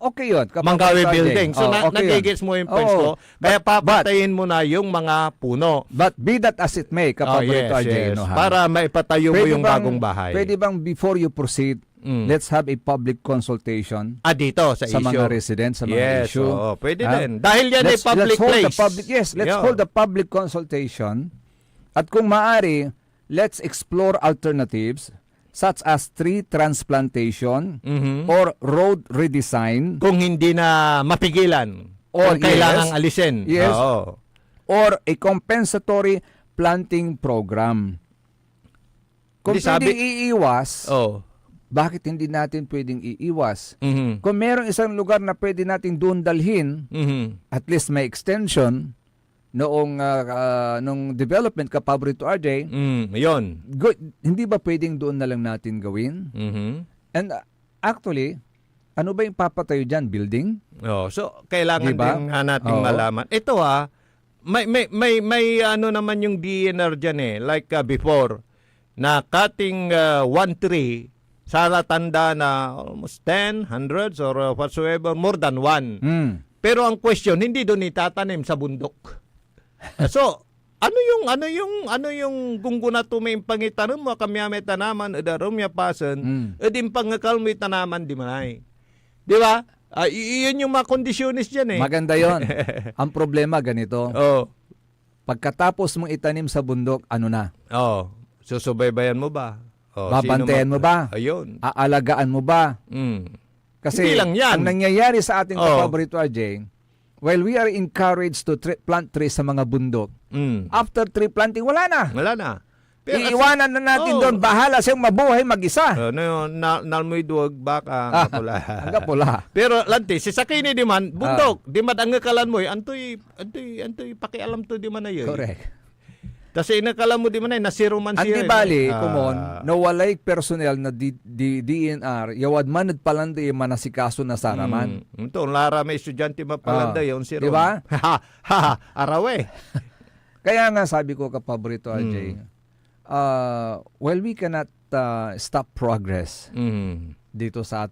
Speaker 3: Okay yun.
Speaker 5: Manggawi building. So
Speaker 3: okay yun.
Speaker 5: nagigits mo yung points ko. Kaya papatayin mo na yung mga puno.
Speaker 3: But be that as it may, kapaborito RJ,
Speaker 5: yes. Para maipatayo mo yung bagong bahay.
Speaker 3: Pwede bang before you proceed, let's have a public consultation
Speaker 5: Dito sa issue.
Speaker 3: mga residents, sa mga
Speaker 5: Yes,
Speaker 3: issue.
Speaker 5: pwede din. Dahil yan ay public place.
Speaker 3: Let's hold the public consultation. At kung maaari, let's explore alternatives such as tree transplantation or road redesign
Speaker 5: Kung hindi na mapigilan
Speaker 3: or
Speaker 5: kung kailangang alisin.
Speaker 3: Yes.
Speaker 5: Oo.
Speaker 3: or a compensatory planting program. Kung
Speaker 5: Hindi sabi-
Speaker 3: pwedeng iiwas,
Speaker 5: Oh.
Speaker 3: bakit hindi natin pwedeng iiwas?
Speaker 5: Mhm.
Speaker 3: Kung merong isang lugar na pwede natin doon dalhin,
Speaker 5: Mhm.
Speaker 3: at least may extension noong nung development kapaborito RJ,
Speaker 5: Yun.
Speaker 3: hindi ba pwedeng doon na lang natin gawin?
Speaker 5: Mhm.
Speaker 3: And actually, ano ba yung papatayo dyan? Building?
Speaker 5: So kailangan
Speaker 3: Diba?
Speaker 5: din nating
Speaker 3: Oo.
Speaker 5: malaman. Ito may naman yung DNR diyan like before na cutting one tree sa tanda na almost 10, hundreds or whatsoever, more than one. Pero ang question, hindi doon itatanim sa bundok. So, ano yung gunguna to may pangitanong mo kami may tanaman edarom ya pasen edim pangakal may tanaman di may. Di ba? Iyon yung mga kondisyonis dyan eh.
Speaker 3: Maganda yon. Ang problema ganito.
Speaker 5: Oh.
Speaker 3: Pagkatapos mong itanim sa bundok, ano na?
Speaker 5: Oh. Susubaybayan mo ba? Oh,
Speaker 3: Babantayan mo ba?
Speaker 5: Ayun.
Speaker 3: Aalagaan mo ba?
Speaker 5: Mm.
Speaker 3: Kasi
Speaker 5: Hindi lang yan.
Speaker 3: ang nangyayari sa ating
Speaker 5: Oh.
Speaker 3: kapaborito, RJ, while we are encouraged to plant trees sa mga bundok, after tree planting, wala na.
Speaker 5: Wala na.
Speaker 3: Iiwanan na natin doon. Bahala siyang mabuhay mag-isa.
Speaker 5: Ano yun, nalmoy duwag baka kapula.
Speaker 3: Hanggang pula.
Speaker 5: Pero lanti, si sakini di man, bundok, di man ang ngakalan mo, antoy pakialam to di man na yun.
Speaker 3: Correct.
Speaker 5: Kasi inakalan mo di man na, nasiro man
Speaker 3: Ang
Speaker 5: siya.
Speaker 3: di bali, kumon, nawalay personnel na DNR, yawad man at palanda yung manasikaso na saraman.
Speaker 5: Ito, lara may estudyante mapalanda yun, siro.
Speaker 3: Di ba?
Speaker 5: Arawe.
Speaker 3: Kaya nga sabi ko kapaborito, RJ, well, we cannot stop progress dito sa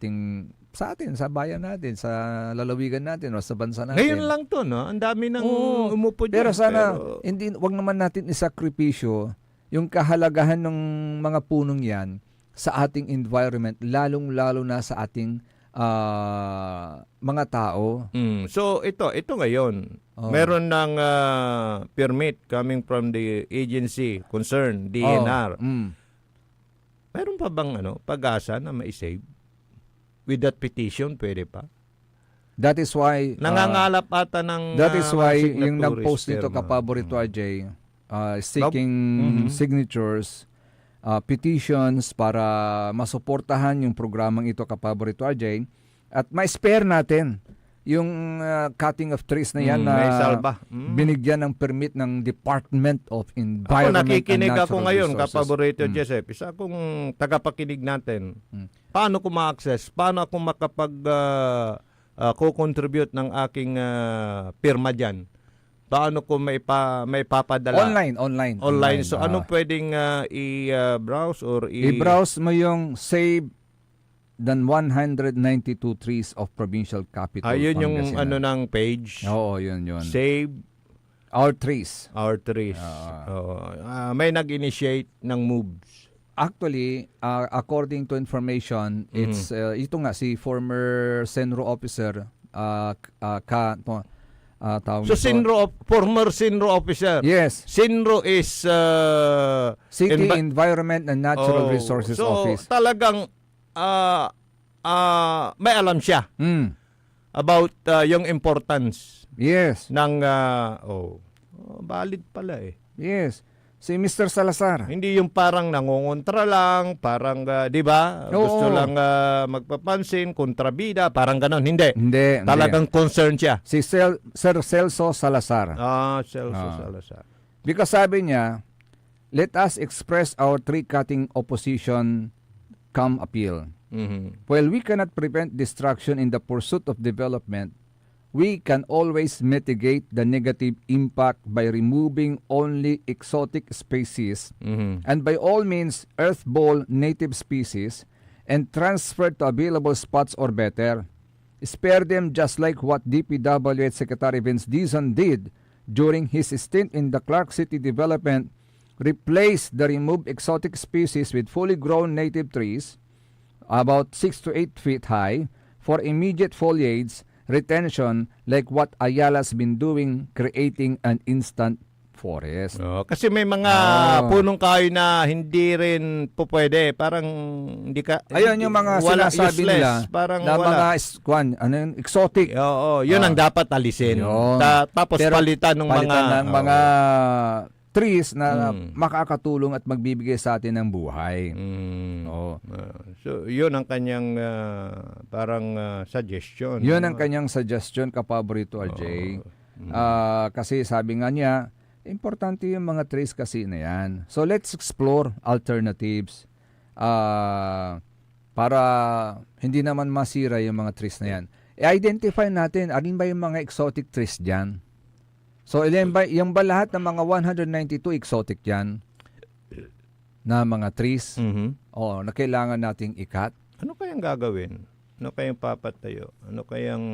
Speaker 3: bayan natin, sa lalawigan natin o sa bansa natin.
Speaker 5: Ngayon lang to, no? Ang dami nang umupo dyan.
Speaker 3: Pero sana, wag naman natin isakripisyo yung kahalagahan ng mga punong yan sa ating environment, lalong-lalo na sa ating mga tao.
Speaker 5: So, ito ngayon. Meron ng permit coming from the agency concerned, DNR. Meron pa bang pag-asa na ma-save? With that petition, pwede pa?
Speaker 3: That is why
Speaker 5: Nangangalap ata ng
Speaker 3: that is why
Speaker 5: signatories,
Speaker 3: yung nag-post nito
Speaker 5: Chairman.
Speaker 3: kapaborito, RJ, seeking signatures, petitions para masuportahan yung programang ito kapaborito, RJ, at ma-spare natin yung cutting of trees na yan
Speaker 5: may
Speaker 3: na
Speaker 5: salba.
Speaker 3: binigyan ng permit ng Department of
Speaker 5: Ako
Speaker 3: Environment
Speaker 5: nakikinig
Speaker 3: and
Speaker 5: ako
Speaker 3: Natural
Speaker 5: ngayon,
Speaker 3: Resources.
Speaker 5: kapaborito Joseph. Isa akong tagapakinig natin. Paano ko ma-access? Paano ako ko-contribute ng aking pirma dyan? Paano ko may papadala? Online. So, anong pwedeng i-browse or
Speaker 3: i-browse mo yung Save than 192 trees of provincial capital.
Speaker 5: Ayun yung
Speaker 3: Pangasinan.
Speaker 5: ng page.
Speaker 3: Oo, yun.
Speaker 5: Save
Speaker 3: Our trees.
Speaker 5: Our trees. May nag-initiate ng moves.
Speaker 3: Actually, according to information, it's ito nga si former Senro officer
Speaker 5: So former Sinro officer.
Speaker 3: Yes.
Speaker 5: Sinro is
Speaker 3: City Environment and Natural Resources Office.
Speaker 5: So talagang may alam siya about yung importance
Speaker 3: Yes.
Speaker 5: ng valid pala eh.
Speaker 3: Yes. Si Mr. Salazar.
Speaker 5: Hindi yung parang nangongontra lang, parang 'di ba? Gusto lang magpapansin, kontrabida, parang ganon. Hindi. Talagang concerned siya.
Speaker 3: Si Sir Celso Salazar.
Speaker 5: Celso Salazar.
Speaker 3: Because sabi niya, let us express our tree cutting opposition come appeal. While we cannot prevent destruction in the pursuit of development, we can always mitigate the negative impact by removing only exotic species and by all means earthborne native species and transfer to available spots or better. Spare them just like what DPWH Secretary Vince Dizon did during his stint in the Clark City development. Replace the removed exotic species with fully grown native trees about 6 to 8 feet high for immediate foliage retention like what Ayala's been doing, creating an instant forest.
Speaker 5: Kasi may mga punong kahoy na hindi rin po pwede. Parang hindi ka...
Speaker 3: Ayun yung mga sinasabi
Speaker 5: useless,
Speaker 3: nila
Speaker 5: parang
Speaker 3: na
Speaker 5: wala.
Speaker 3: mga exotic.
Speaker 5: Yun ang dapat alisin. Tapos
Speaker 3: Pero
Speaker 5: palitan ng
Speaker 3: mga trees na makakatulong at magbibigay sa atin ng buhay.
Speaker 5: So, yun ang kanyang parang suggestion.
Speaker 3: Yun ang kanyang suggestion, kapaborito, RJ. Kasi sabi nga niya, importante yung mga trees kasi na yan. So, let's explore alternatives para hindi naman masira yung mga trees na yan. I-identify natin, alin ba yung mga exotic trees dyan? So, yung ba lahat ng mga 192 exotic yan na mga trees na kailangan nating ikat?
Speaker 5: Ano kayang gagawin? Ano kayang papatayo? Ano kayang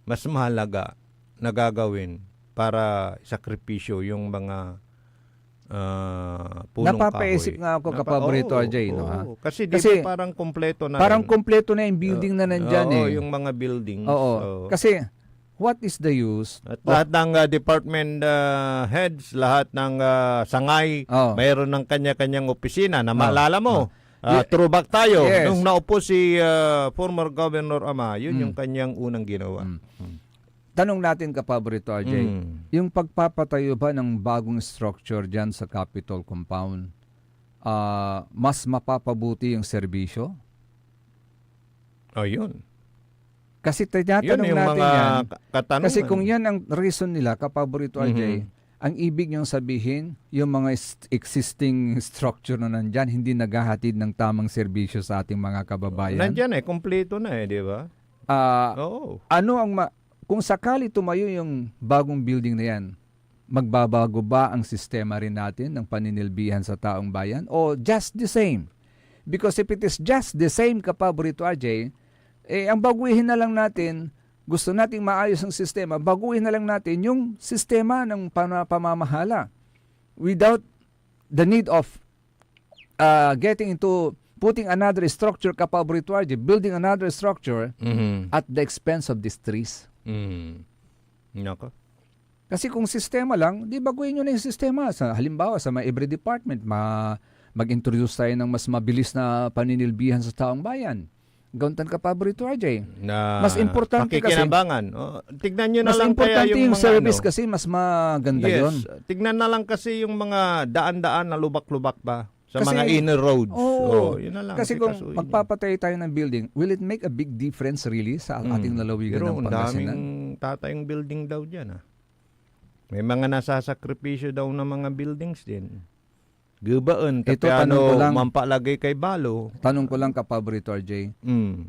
Speaker 5: mas mahalaga na gagawin para sakripisyo yung mga punong
Speaker 7: Napapaisip
Speaker 5: kahoy.
Speaker 7: nga ako, kapaborito, RJ, no, ha?
Speaker 5: Kasi,
Speaker 7: Kasi
Speaker 5: parang kompleto na
Speaker 7: Parang
Speaker 5: rin.
Speaker 7: kompleto na yung building na nandyan
Speaker 5: Oo,
Speaker 7: eh.
Speaker 5: yung mga buildings.
Speaker 7: Oo.
Speaker 5: Oo.
Speaker 7: Kasi, what is the use?
Speaker 5: At lahat ng department heads, lahat ng sangay,
Speaker 7: Oo.
Speaker 5: mayroon ng kanya-kanyang opisina na maalala mo. Throwback tayo.
Speaker 7: Yes.
Speaker 5: Nung naupo si former Governor Ama, yun yung kanyang unang ginawa.
Speaker 7: Tanong natin, kapaborito, RJ, yung pagpapatayo ba ng bagong structure dyan sa Capitol Compound, mas mapapabuti yung serbisyo?
Speaker 5: Oh, yun.
Speaker 7: Kasi
Speaker 5: Yun
Speaker 7: tinatanong
Speaker 5: yung
Speaker 7: natin
Speaker 5: mga
Speaker 7: yan.
Speaker 5: katanungan.
Speaker 7: Kasi kung yan ang reason nila, kapaborito, RJ, ang ibig niyong sabihin, yung mga existing structure na nandyan, hindi naghahatid ng tamang serbisyo sa ating mga kababayan.
Speaker 5: Nandyan kompleto na di ba? Oo.
Speaker 7: Ano ang kung sakali tumayo yung bagong building na yan, magbabago ba ang sistema rin natin ng paninilbihan sa taong bayan? O just the same? Because if it is just the same, kapaborito, RJ, ang baguhin na lang natin, gusto nating maayos ang sistema, baguhin na lang natin yung sistema ng pamamahala without the need of getting into putting another structure, kapaborito, RJ, building another structure at the expense of these trees.
Speaker 5: Nako.
Speaker 7: Kasi kung sistema lang, di baguhin nyo na yung sistema. Halimbawa, sa every department, mag-introduce tayo ng mas mabilis na paninilbihan sa taong bayan. Gauntan, kapaborito, RJ. Mas importante kasi,
Speaker 5: pakikinabangan. Tignan nyo na
Speaker 7: mas
Speaker 5: lang kaya
Speaker 7: importante
Speaker 5: yung
Speaker 7: yung
Speaker 5: mga
Speaker 7: service kasi mas maganda yun.
Speaker 5: Tignan na lang kasi yung mga daan-daan na lubak-lubak ba sa
Speaker 7: Kasi-
Speaker 5: mga inner roads.
Speaker 7: Oo.
Speaker 5: Yun na lang.
Speaker 7: Kasi kung
Speaker 5: Sikasuin
Speaker 7: magpapatay tayo ng building, will it make a big difference really sa ating lalawigan
Speaker 5: Pero
Speaker 7: ng
Speaker 5: ang
Speaker 7: Pangasinan?
Speaker 5: daming tatayong building daw dyan. May mga nasasakripisyo daw ng mga buildings din. Gubaan,
Speaker 7: Ito,
Speaker 5: kaya
Speaker 7: tanong ko lang.
Speaker 5: mampalagay kay Balo.
Speaker 7: Tanong ko lang, kapaborito, RJ,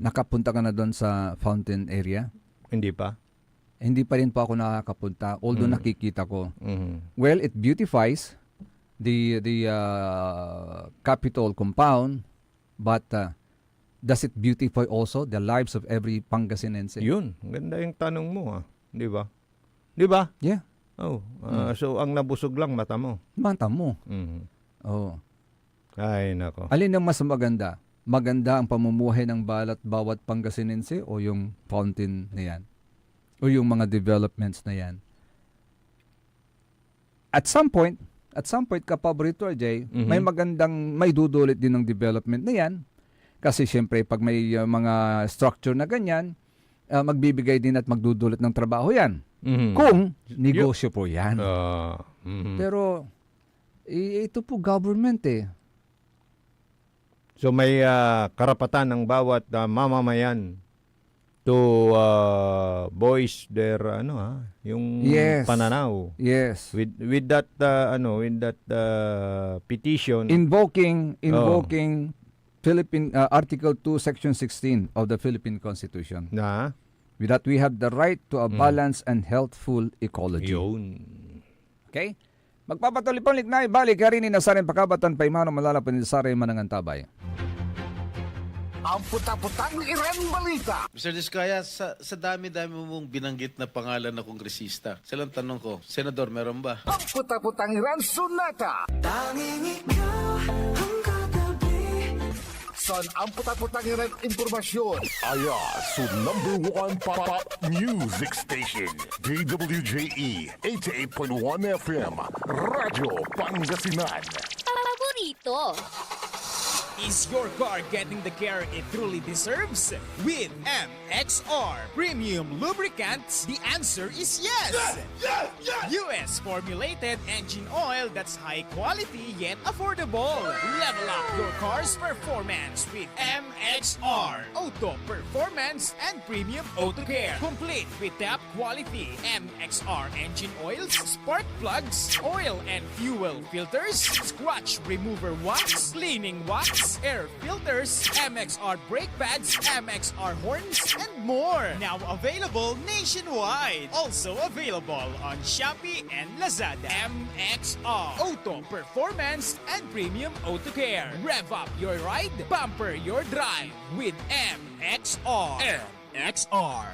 Speaker 7: nakapunta ka na doon sa fountain area?
Speaker 5: Hindi pa.
Speaker 7: Hindi pa rin po ako nakakapunta, although nakikita ko.
Speaker 5: Mhm.
Speaker 7: Well, it beautifies the Capitol compound, but does it beautify also the lives of every Pangasinense?
Speaker 5: Yun, ganda yung tanong mo. Di ba? Di ba?
Speaker 7: Yeah.
Speaker 5: Oh, so ang nabusog lang mata mo.
Speaker 7: Manta mo.
Speaker 5: Mhm.
Speaker 7: Oh.
Speaker 5: Ay, nako.
Speaker 7: Alin ang mas maganda? Maganda ang pamumuhay ng bawat Pangasinense o yung fountain na yan? O yung mga developments na yan? At some point, kapaborito, RJ, may dudulit din ng development na yan. Kasi syempre, pag may mga structure na ganyan, magbibigay din at magdudulot ng trabaho yan.
Speaker 5: Mhm.
Speaker 7: Kung negosyo po yan. Pero, ito po government eh.
Speaker 5: So may karapatan ng bawat mamamayan to voice their yung
Speaker 7: Yes.
Speaker 5: pananaw
Speaker 7: Yes.
Speaker 5: with that petition.
Speaker 7: Invoking Philippine Article 2 Section 16 of the Philippine Constitution.
Speaker 5: Na
Speaker 7: With that we have the right to a balanced and healthful ecology.
Speaker 5: yun.
Speaker 7: Okay? Magpapatuloy pang liknay, balik karini na sa rin pakabatan pa imano malalapan ni Sare Manangantabay.
Speaker 1: Ang puta-putang Iren Balita.
Speaker 8: Mr. Diskaya, sa dami-dami mong binanggit na pangalan na kongresista, silang tanong ko, Senador, meron ba?
Speaker 1: Ang puta-putang Iren Sunata. Son ang puta-putang Iren impormasyon. Aya sa #1 pop music station. DWJE 88.1 FM. Radyo Pangasinan.
Speaker 6: Paborito.
Speaker 9: Is your car getting the care it truly deserves? With MXR Premium Lubricants, the answer is yes! US formulated engine oil that's high quality yet affordable. Level up your car's performance with MXR Auto Performance and Premium Auto Care. Complete with top quality MXR engine oils, spark plugs, oil and fuel filters, scratch remover wax, cleaning wax, air filters, MXR brake pads, MXR horns, and more. Now available nationwide. Also available on Shopee and Lazada. MXR Auto Performance and Premium Auto Care. Rev up your ride, bumper your drive with MXR. MXR.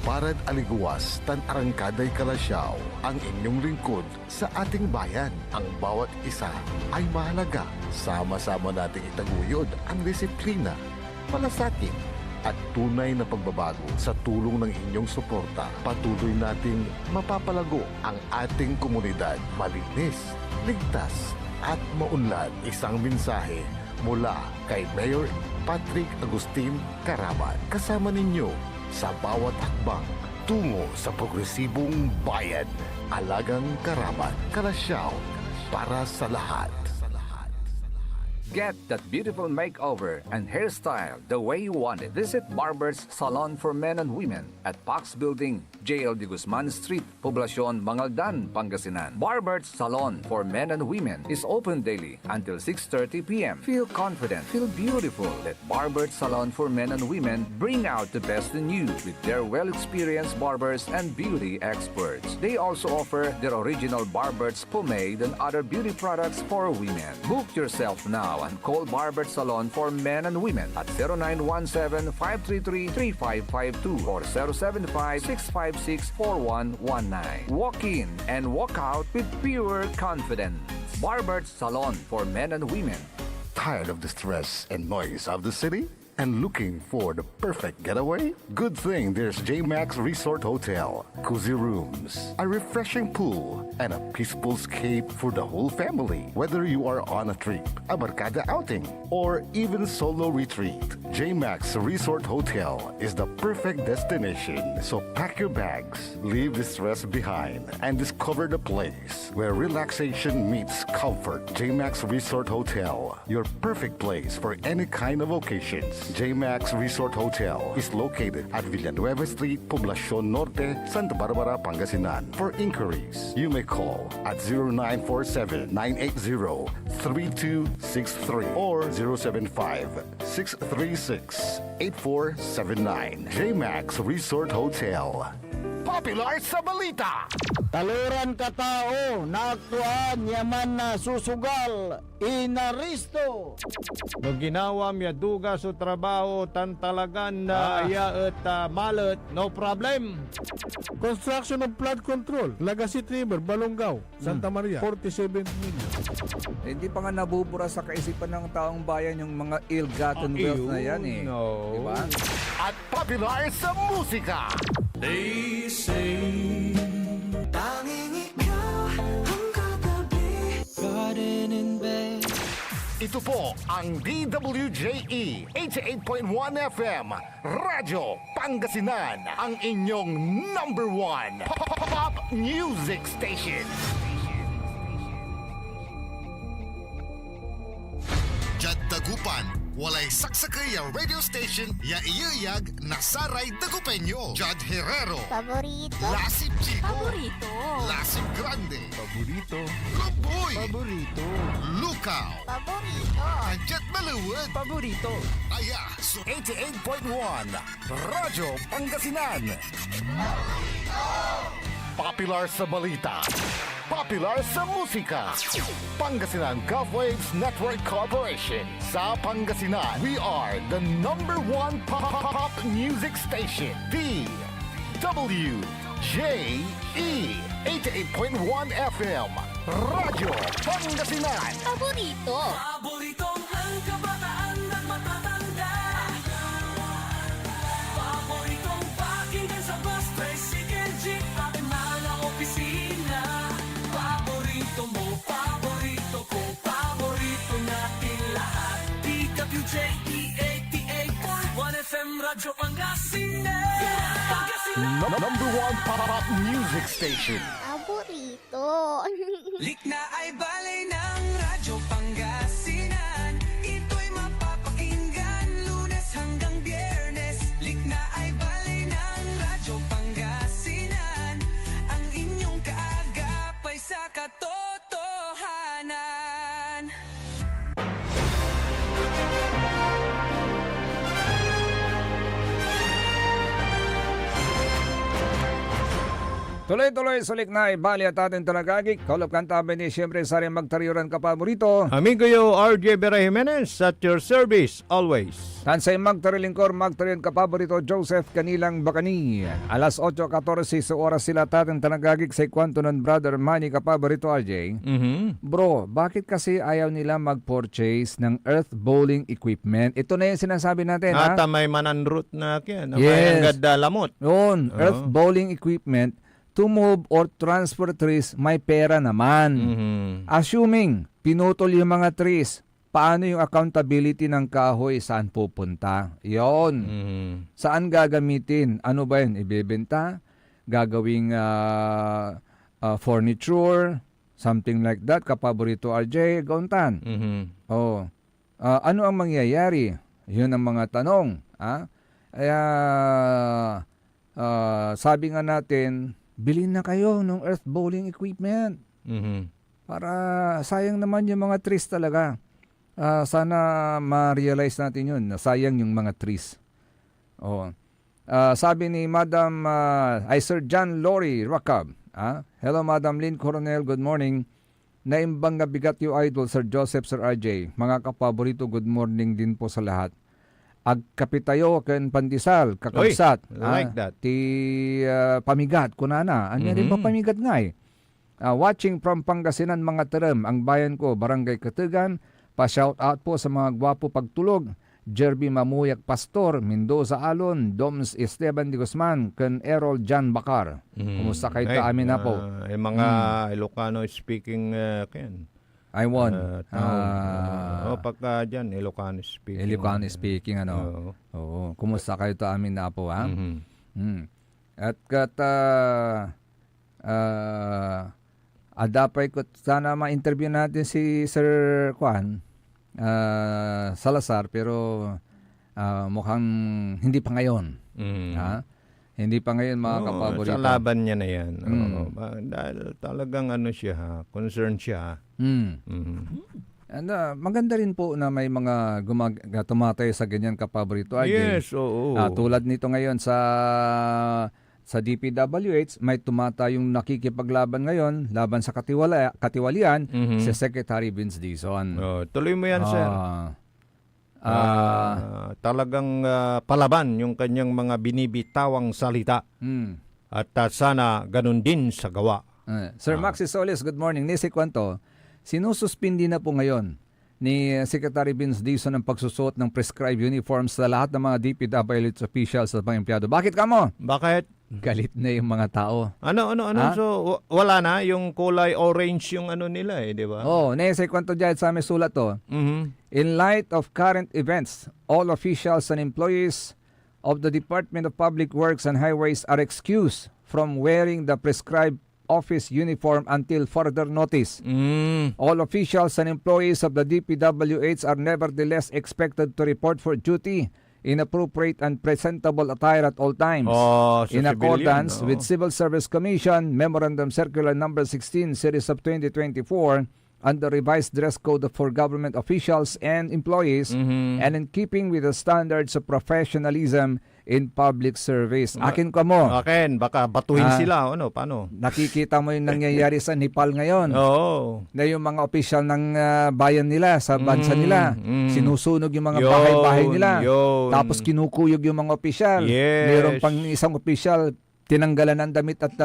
Speaker 1: Parad Aliguas, tan Arangkaday Kalasyaw, ang inyong lingkod sa ating bayan. Ang bawat isa ay mahalaga. Sama-sama nating itaguyod ang disiplina, malasakit, at tunay na pagbabago. Sa tulong ng inyong suporta, patuloy nating mapapalago ang ating komunidad. Malinis, ligtas, at maunlad. Isang mensahe mula kay Mayor Patrick Agustin Caraman. Kasama ninyo sa bawat hakbang tungo sa progresibong bayan. Alagang Caraman, Kalasyaw, para sa lahat.
Speaker 3: Get that beautiful makeover and hairstyle the way you want it. Visit Barber's Salon for Men and Women at Pax Building, JL de Guzman Street, Poblacion, Mangaldan, Pangasinan. Barber's Salon for Men and Women is open daily until 6:30 p.m. Feel confident, feel beautiful. Let Barber's Salon for Men and Women bring out the best in you with their well-experienced barbers and beauty experts. They also offer their original Barber's pomade and other beauty products for women. Book yourself now and call Barber's Salon for Men and Women at 0917-533-3552 or 075-656-4119. Walk in and walk out with pure confidence. Barber's Salon for Men and Women.
Speaker 1: Tired of the stress and noise of the city? And looking for the perfect getaway? Good thing there's JMax Resort Hotel. Cozy rooms, a refreshing pool, and a peaceful escape for the whole family. Whether you are on a trip, a barkada outing, or even solo retreat, JMax Resort Hotel is the perfect destination. So pack your bags, leave the stress behind, and discover the place where relaxation meets comfort. JMax Resort Hotel, your perfect place for any kind of occasions. JMax Resort Hotel is located at Villanueva Street, Poblacion Norte, Santa Barbara, Pangasinan. For inquiries, you may call at 0947-980-3263 or 075-636-8479. JMax Resort Hotel. Popular sa balita!
Speaker 10: Taluran katao na aktuan yaman na susugal inaristo.
Speaker 5: No ginawa miya duga sa trabaho tan talagan na iya at malet, no problem.
Speaker 10: Construction of flood control Lagasit River, Balongaw, Santa Maria, 47 million.
Speaker 7: Hindi pa nga nabubura sa kaisipan ng taong bayan yung mga ill-gotten wealth na yan eh.
Speaker 5: No.
Speaker 7: Diba?
Speaker 1: At popular sa musika!
Speaker 9: They say
Speaker 11: Tanging ikaw ang katabi. Garden in bed.
Speaker 1: Ito po ang DWJE 88.1 FM Radyo Pangasinan, ang inyong number one pop music station.
Speaker 4: Jad Dagupan, walay saksakaya radio station ya iyayag nasaray Dagupeño. Jad Herrero,
Speaker 6: Paborito.
Speaker 4: Lasip Chico,
Speaker 6: Paborito.
Speaker 4: Lasip Grande,
Speaker 10: Paborito.
Speaker 4: Loboy,
Speaker 10: Paborito.
Speaker 4: Lukaw,
Speaker 6: Paborito.
Speaker 4: Anjet Maluwad,
Speaker 9: paborito.
Speaker 4: Aya, so
Speaker 1: 88.1 Radyo Pangasinan. Popular sa balita, popular sa musika. Pangasinan Golfwaves Network Corporation. Sa Pangasinan, we are the number one pop music station. DWJE 88.1 FM Radyo Pangasinan.
Speaker 6: Paborito.
Speaker 11: Paboritong ang kabataan at matatanda. Paboritong pakinggan sa bus, tricycle, jeep at mga opisina. Paborito mo, paborito ko, paborito natin lahat. DWJE 88.1 FM Radyo Pangasinan.
Speaker 1: Number one pop music station.
Speaker 6: Paborito.
Speaker 11: Likna ay balay ng Radyo Pangasinan. Ito'y mapapakinggan Lunes hanggang Biyernes. Likna ay balay ng Radyo Pangasinan. Ang inyong kaagapay sa katotohanan.
Speaker 7: Tuloy-tuloy sulik na ibali at ating talagagik. Kaulap kanta ni siyempre sa rin magtariuran ka paborito.
Speaker 5: Amigo yo, RJ Vera Jimenez, at your service always.
Speaker 7: Tansay magtarilingkor, magtariuran ka paborito, Joseph Kanilang Bacani. Alas 8:14 sa oras sila tating talagagik sa kwanto ng brother Manny ka paborito, RJ. Bro, bakit kasi ayaw nila mag-purchase ng earth bowling equipment? Ito na yung sinasabi natin, ha?
Speaker 5: Ata may mananrut na kyan.
Speaker 7: Yes.
Speaker 5: May ganda lamot.
Speaker 7: Yun, earth bowling equipment to move or transfer trees, may pera naman. Assuming pinutol yung mga trees, paano yung accountability ng kahoy, saan pupunta? Yon. Saan gagamitin? Ano ba yun? Ibebenta? Gagawing furniture? Something like that. Kapaborito RJ, gauntan. Oh. Ano ang mangyayari? Yun ang mga tanong. Kaya, sabi nga natin, bilhin na kayo ng earth bowling equipment. Para sayang naman yung mga trees talaga. Sana ma-realize natin yun. Sayang yung mga trees. Sabi ni Madam Sir John Lori Rakab. Hello Madam Lynn Coronel, good morning. Naimbang nga bigat yung idol Sir Joseph, Sir RJ. Mga kapaborito, good morning din po sa lahat. Agkapitayo ken pandisal kakabsat.
Speaker 5: Like that.
Speaker 7: Ti pamigat kunana. Anya rin pa pamigat nga eh. Watching from Pangasinan mga terem, ang bayan ko, Barangay Katugan. Pa-shout out po sa mga gwapo pagtulog. Jerby Mamuyak Pastor, Mendoza Alon, Doms Esteban de Guzman, ken Errol Jan Bakar. Kumusta kayo ta amin na po?
Speaker 5: Yung mga Ilocano speaking ken.
Speaker 7: I won.
Speaker 5: Pagka dyan, Ilocano speaking.
Speaker 7: Ilocano speaking, ano. Oo. Kumusta kayo to amin na po, ha? At adapay ko, sana ma-interview natin si Sir Juan Salazar, pero mukhang hindi pa ngayon. Hindi pa ngayon mga kapaborito.
Speaker 5: Sa laban niya na yan. Dahil talagang siya, concerned siya. And, maganda rin po na may mga tumatay sa ganyan kapaborito. Yes, oo.
Speaker 7: Tulad nito ngayon sa DPWH, may tumatay yung nakikipaglaban ngayon, laban sa katiwalian, si Secretary Vince Dizon.
Speaker 5: Tuloy mo yan, sir. Talagang palaban yung kanyang mga binibitawang salita. At sana ganun din sa gawa.
Speaker 7: Sir Maxi Solis, good morning. Nisi Kwanto, sinususpindi na po ngayon ni Secretary Vince Dizon ang pagsusuot ng prescribed uniforms sa lahat ng mga DPWH officials at mga empleyado. Bakit ka mo?
Speaker 5: Bakit?
Speaker 7: Galit na yung mga tao.
Speaker 5: Ano? So, wala na yung kulay orange yung nila di ba?
Speaker 7: Nese kwento dyan sa may sulat to. In light of current events, all officials and employees of the Department of Public Works and Highways are excused from wearing the prescribed office uniform until further notice. All officials and employees of the DPWH are nevertheless expected to report for duty in appropriate and presentable attire at all times. In accordance with Civil Service Commission Memorandum Circular Number 16 Series of 2024 and the revised dress code for government officials and employees, and in keeping with the standards of professionalism in public service. Akin ka mo.
Speaker 5: Baka batuhin sila. Paano?
Speaker 7: Nakikita mo yung nangyayari sa Nepal ngayon. Na yung mga opisyal ng bayan nila, sa bansa nila, sinusunog yung mga bahay-bahay nila. Tapos kinukuyog yung mga opisyal. Mayroon pang isang opisyal, tinanggalan ng damit at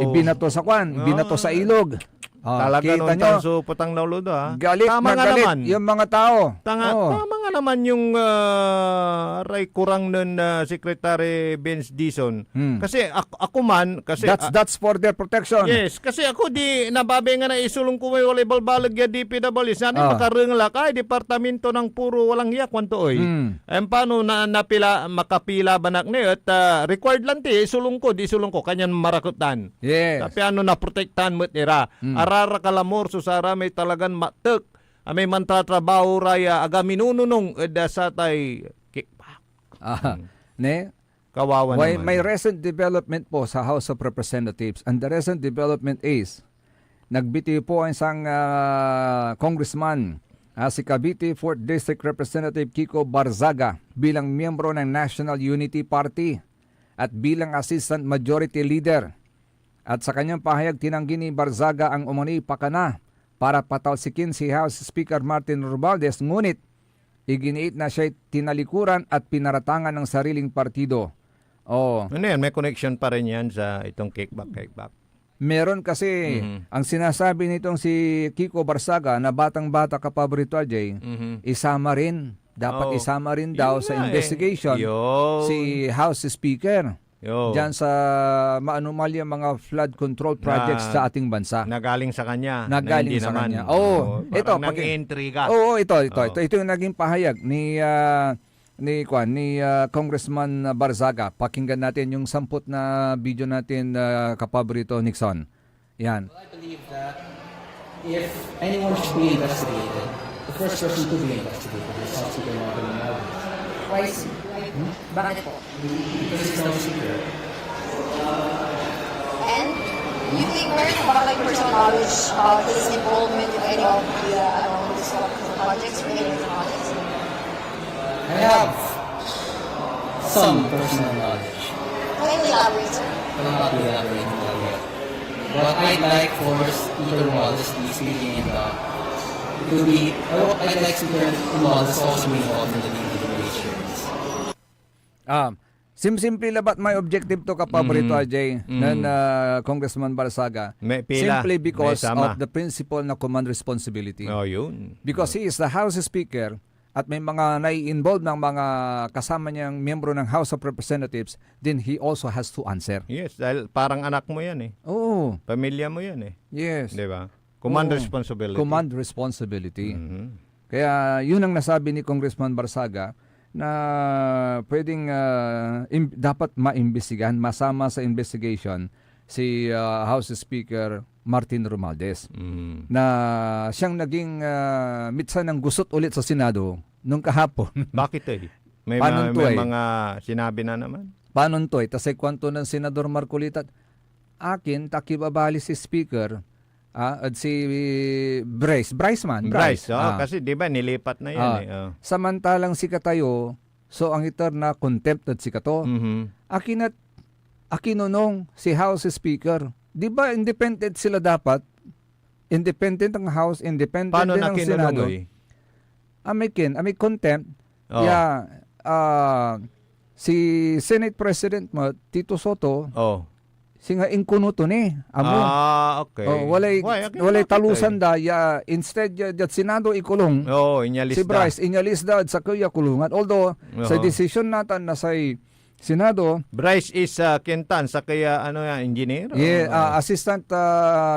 Speaker 7: ibinato sa ibinato sa ilog.
Speaker 5: Talaga nung tanso putang nauludo
Speaker 7: Galit na galit naman yung mga tao.
Speaker 5: Tama nga naman yung aray kurang nun Secretary Vince Dizon. Kasi ako man kasi
Speaker 7: that's for their protection.
Speaker 5: Yes, kasi ako di nababe nga na isulong ko may walay balbalag ya DPWH. Sana makarengla kay departamento ng puro walang hiya kwanto oy. Paano na makapila banak ni at required lang ti isulong ko kanyan marakutan.
Speaker 7: Yes.
Speaker 5: Tapi na protektahan mo nira. Arara kalamor susara may talagan matek. May mantatrabaho raya aga minununong dasatay kickback. Kawawa naman.
Speaker 7: May recent development po sa House of Representatives, and the recent development is nagbitiw po ang isang congressman, si Cavite 4th District Representative Kiko Barzaga bilang miyembro ng National Unity Party at bilang Assistant Majority Leader. At sa kanyang pahayag, tinanggi ni Barzaga ang umano'y pakana para patalsikin si House Speaker Martin Romualdez, ngunit iginiit na siya'y tinalikuran at pinaratangan ng sariling partido. Oh,
Speaker 5: Ano yan? May connection pa rin yan sa itong kickback.
Speaker 7: meron kasi ang sinasabi nitong si Kiko Barzaga na batang-bata ka pa Brito Ajay, isama rin. Dapat
Speaker 5: Oo.
Speaker 7: isama rin daw
Speaker 5: Yun
Speaker 7: sa
Speaker 5: nga eh.
Speaker 7: investigation
Speaker 5: Yun.
Speaker 7: si House Speaker.
Speaker 5: Yo.
Speaker 7: Diyan sa maanumalya mga flood control projects sa ating bansa.
Speaker 5: Nagaling sa kanya.
Speaker 7: Nagaling
Speaker 5: na hindi
Speaker 7: sa
Speaker 5: naman.
Speaker 7: kanya. Oo. Ito,
Speaker 5: Parang
Speaker 7: pag-
Speaker 5: nag-iintriga.
Speaker 7: Oo, ito
Speaker 5: Oo.
Speaker 7: yung naging pahayag ni Congressman Barzaga. Pakinggan natin yung 10 na video natin, Kapabrito Nixon. Yan.
Speaker 12: I believe that if anyone should be investigated, the first person to be investigated is House Speaker Martin Romualdez.
Speaker 6: Why is Bakit po?
Speaker 12: Because he's not a speaker.
Speaker 6: And you think meron ba like personal knowledge of his involvement in any of the projects, related projects?
Speaker 12: I have some personal knowledge.
Speaker 6: Can you elaborate, sir?
Speaker 12: I'm not elaborating on that. But I'd like for Speaker Romualdez to be speaking in the... I'd like Speaker Romualdez also be involved in the deliberations.
Speaker 7: Simple labat my objective to Kapabrito Ajay ng Congressman Barzaga.
Speaker 5: May pila.
Speaker 7: Simply because
Speaker 5: May sama.
Speaker 7: of the principle na command responsibility.
Speaker 5: Oh, yun.
Speaker 7: Because he is the House Speaker at may mga nai-involve ng mga kasama niyang miyembro ng House of Representatives, then he also has to answer.
Speaker 5: Yes, dahil parang anak mo yan eh.
Speaker 7: Oo.
Speaker 5: Pamilya mo yan eh.
Speaker 7: Yes.
Speaker 5: Di ba? Command
Speaker 7: Oo.
Speaker 5: responsibility.
Speaker 7: Command responsibility.
Speaker 5: Mhm.
Speaker 7: Kaya yun ang nasabi ni Congressman Barzaga na pwedeng dapat maimbestigahan, masama sa investigation si House Speaker Martin Romualdez na siyang naging mitsa ng gusot ulit sa Senado nung kahapon.
Speaker 5: Bakit eh? May,
Speaker 7: Paano to
Speaker 5: may
Speaker 7: eh?
Speaker 5: mga sinabi na naman.
Speaker 7: Paano to eh? Kasi kwanto ng Senador Marcolita, akin, takibabali si Speaker at si Bryce man.
Speaker 5: Kasi di ba nilipat na yan eh. Oh.
Speaker 7: Samantalang si Katayo, so ang itar na contempt at si Kato, akinunong si House Speaker. Di ba independent sila dapat? Independent ang House, independent
Speaker 5: Paano
Speaker 7: din ang Senado. May contempt.
Speaker 5: Oh.
Speaker 7: Si Senate President mo, Tito Soto,
Speaker 5: Oh.
Speaker 7: singa inkunuto ni amo.
Speaker 5: Okay.
Speaker 7: Walay talusan da ya instead ya Senado ikulong.
Speaker 5: Inyalis
Speaker 7: Si Bryce inyalis da sa kuya kulungan. Although sa decision natin na sa Senado,
Speaker 5: Bryce is Quintan sa kaya engineer?
Speaker 7: assistant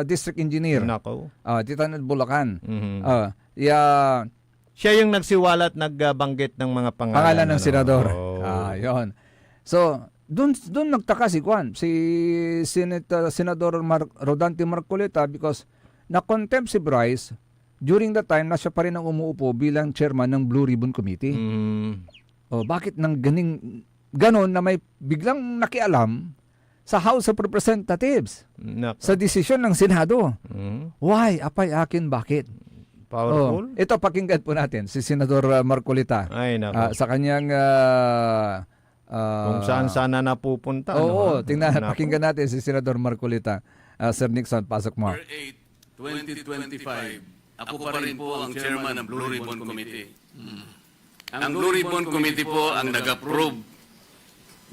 Speaker 7: district engineer.
Speaker 5: Nako.
Speaker 7: Dito na Bulacan.
Speaker 5: Siya yung nagsiwalat nagbanggit ng mga
Speaker 7: Pangalan ng senador.
Speaker 5: Oh.
Speaker 7: Yon. So, doon nagtaka si Juan, si Senador Rodante Marcolita because na-contempt si Bryce during the time na siya pa rin ang umuupo bilang chairman ng Blue Ribbon Committee. Bakit nang ganon na may biglang nakialam sa House of Representatives sa desisyon ng Senado? Why? Apay akin, bakit?
Speaker 5: Powerful?
Speaker 7: Ito, pakinggan po natin si Senador Marcolita.
Speaker 5: Ay, nako.
Speaker 7: Sa kanyang
Speaker 5: kung saan sana napupunta.
Speaker 7: Oo, pakinggan natin si Senador Marcolita. Sir Nixon, pasok mo.
Speaker 13: 2025, ako pa rin po ang chairman ng Blue Ribbon Committee. Ang Blue Ribbon Committee po ang nag-approve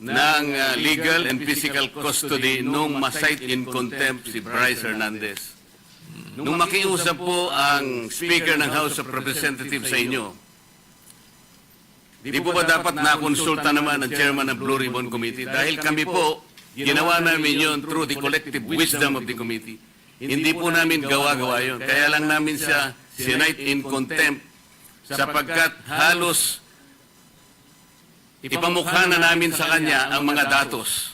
Speaker 13: ng legal and physical custody nung ma-cite in contempt si Bryce Hernandez. Nung makiusap po ang Speaker ng House of Representatives sa inyo, di po ba dapat nakonsulta naman ang chairman ng Blue Ribbon Committee? Dahil kami po, ginawa namin yun through the collective wisdom of the committee. Hindi po namin gawa-gawa yun. Kaya lang namin siya sinite in contempt sapagkat halos ipamukha na namin sa kanya ang mga datos.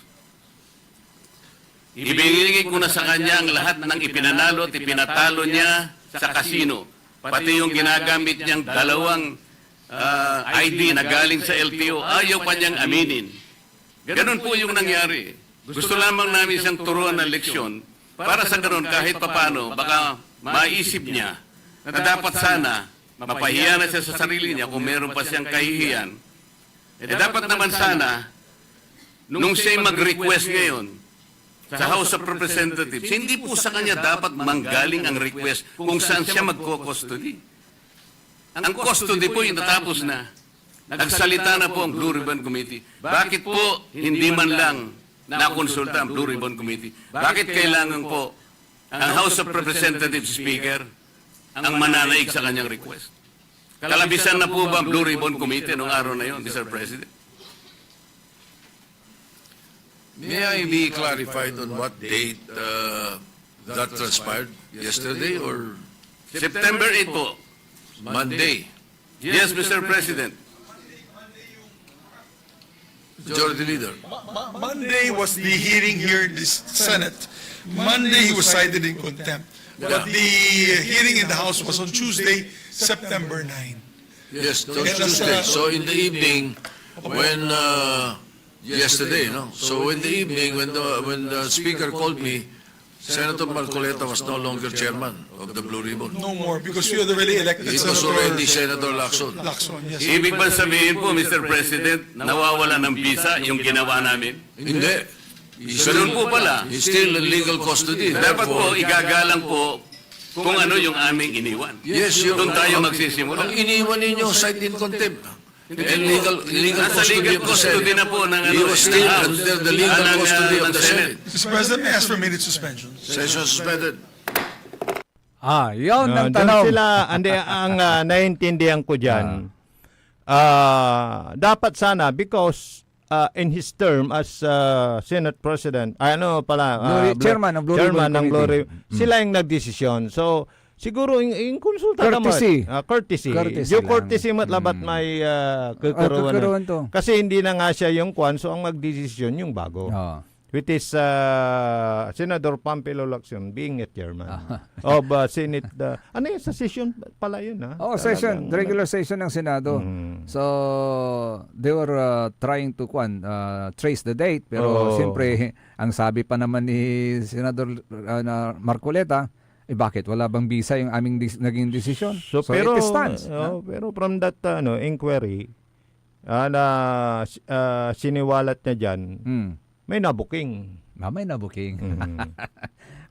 Speaker 13: Ibinigay ko na sa kanya ang lahat ng ipinanalo at ipinatalo niya sa kasino. Pati yung ginagamit niyang dalawang ID na galing sa LTO, ayaw pa niyang aminin. Ganun po yung nangyari. Gusto lamang namin siyang turuan ng leksyon para sa ganun kahit papano baka maisip niya na dapat sana mapahiya na siya sa sarili niya kung meron pa siyang kahihiyan. Dapat naman sana nung siya mag-request ngayon sa House of Representatives, hindi po sa kanya dapat manggaling ang request kung saan siya magko-custody. Ang custody po yung natapos na. Nagsalita na po ang Blue Ribbon Committee. Bakit po hindi man lang nakonsulta ang Blue Ribbon Committee? Bakit kailangan po ang House of Representatives Speaker ang mananaig sa kanyang request? Kalabisan na po ba ang Blue Ribbon Committee noong araw na yun, Mr. President?
Speaker 14: May I be clarified on what date that transpired? Yesterday or
Speaker 13: September 8 po.
Speaker 14: Monday?
Speaker 13: Yes, Mr. President.
Speaker 14: Majority Leader.
Speaker 15: Monday was the hearing here in the Senate. Monday he was cited in contempt. But the hearing in the House was on Tuesday, September 9.
Speaker 14: Yes, on Tuesday. So in the evening, when yesterday, no. So in the evening, when the Speaker called me, Senator Marcoleta was no longer chairman of the Blue Ribbon.
Speaker 15: No more, because we had already elected
Speaker 14: It was already Senator Lacson.
Speaker 15: Lacson, yes.
Speaker 13: Ibig ba sabihin po, Mr. President, nawawala ng visa yung ginawa namin?
Speaker 14: Hindi.
Speaker 13: Ganun po pala.
Speaker 14: He's still in legal custody.
Speaker 13: Dapat po,
Speaker 14: Therefore,
Speaker 13: igagalang po kung ano yung aming iniwan.
Speaker 14: Yes,
Speaker 13: Doon tayo magsisimula.
Speaker 14: Ang iniwan ninyo, cite in contempt. And legal
Speaker 13: Nasa
Speaker 14: custody
Speaker 13: legal
Speaker 14: of the
Speaker 13: custody
Speaker 14: Senate.
Speaker 13: na po ng
Speaker 14: He was still under the legal custody of the Senate.
Speaker 15: Mr. President, may I ask for immediate suspension?
Speaker 14: Session suspended.
Speaker 7: Yun ang
Speaker 5: Doon
Speaker 7: tanong.
Speaker 5: sila, ang naiintindihan ko dyan, dapat sana, because in his term as Senate President,
Speaker 7: Chairman ng Blue Ribbon Committee.
Speaker 5: Sila yung nagdesisyon. So, siguro yung konsulta
Speaker 7: Courtesy.
Speaker 5: naman. Courtesy.
Speaker 7: Courtesy
Speaker 5: Yung
Speaker 7: lang.
Speaker 5: courtesy matlabat may kukuruan.
Speaker 7: kukuruan to.
Speaker 5: Kasi hindi na nga siya yung kwan, so ang magdesisyon yung bago. Which is Senator Pampilo Lacson being a chairman of Senate. Ano yun? Sa session pala yun, ha?
Speaker 7: Session. Regular session ng Senado. So, they were trying to trace the date. Pero siyempre, ang sabi pa naman ni Senador Marcoleta, bakit? Wala bang visa yung aming naging desisyon? So
Speaker 5: pero,
Speaker 7: it stands.
Speaker 5: Pero from that inquiry, na siniwalat niya dyan, may nabuking.
Speaker 7: May nabuking.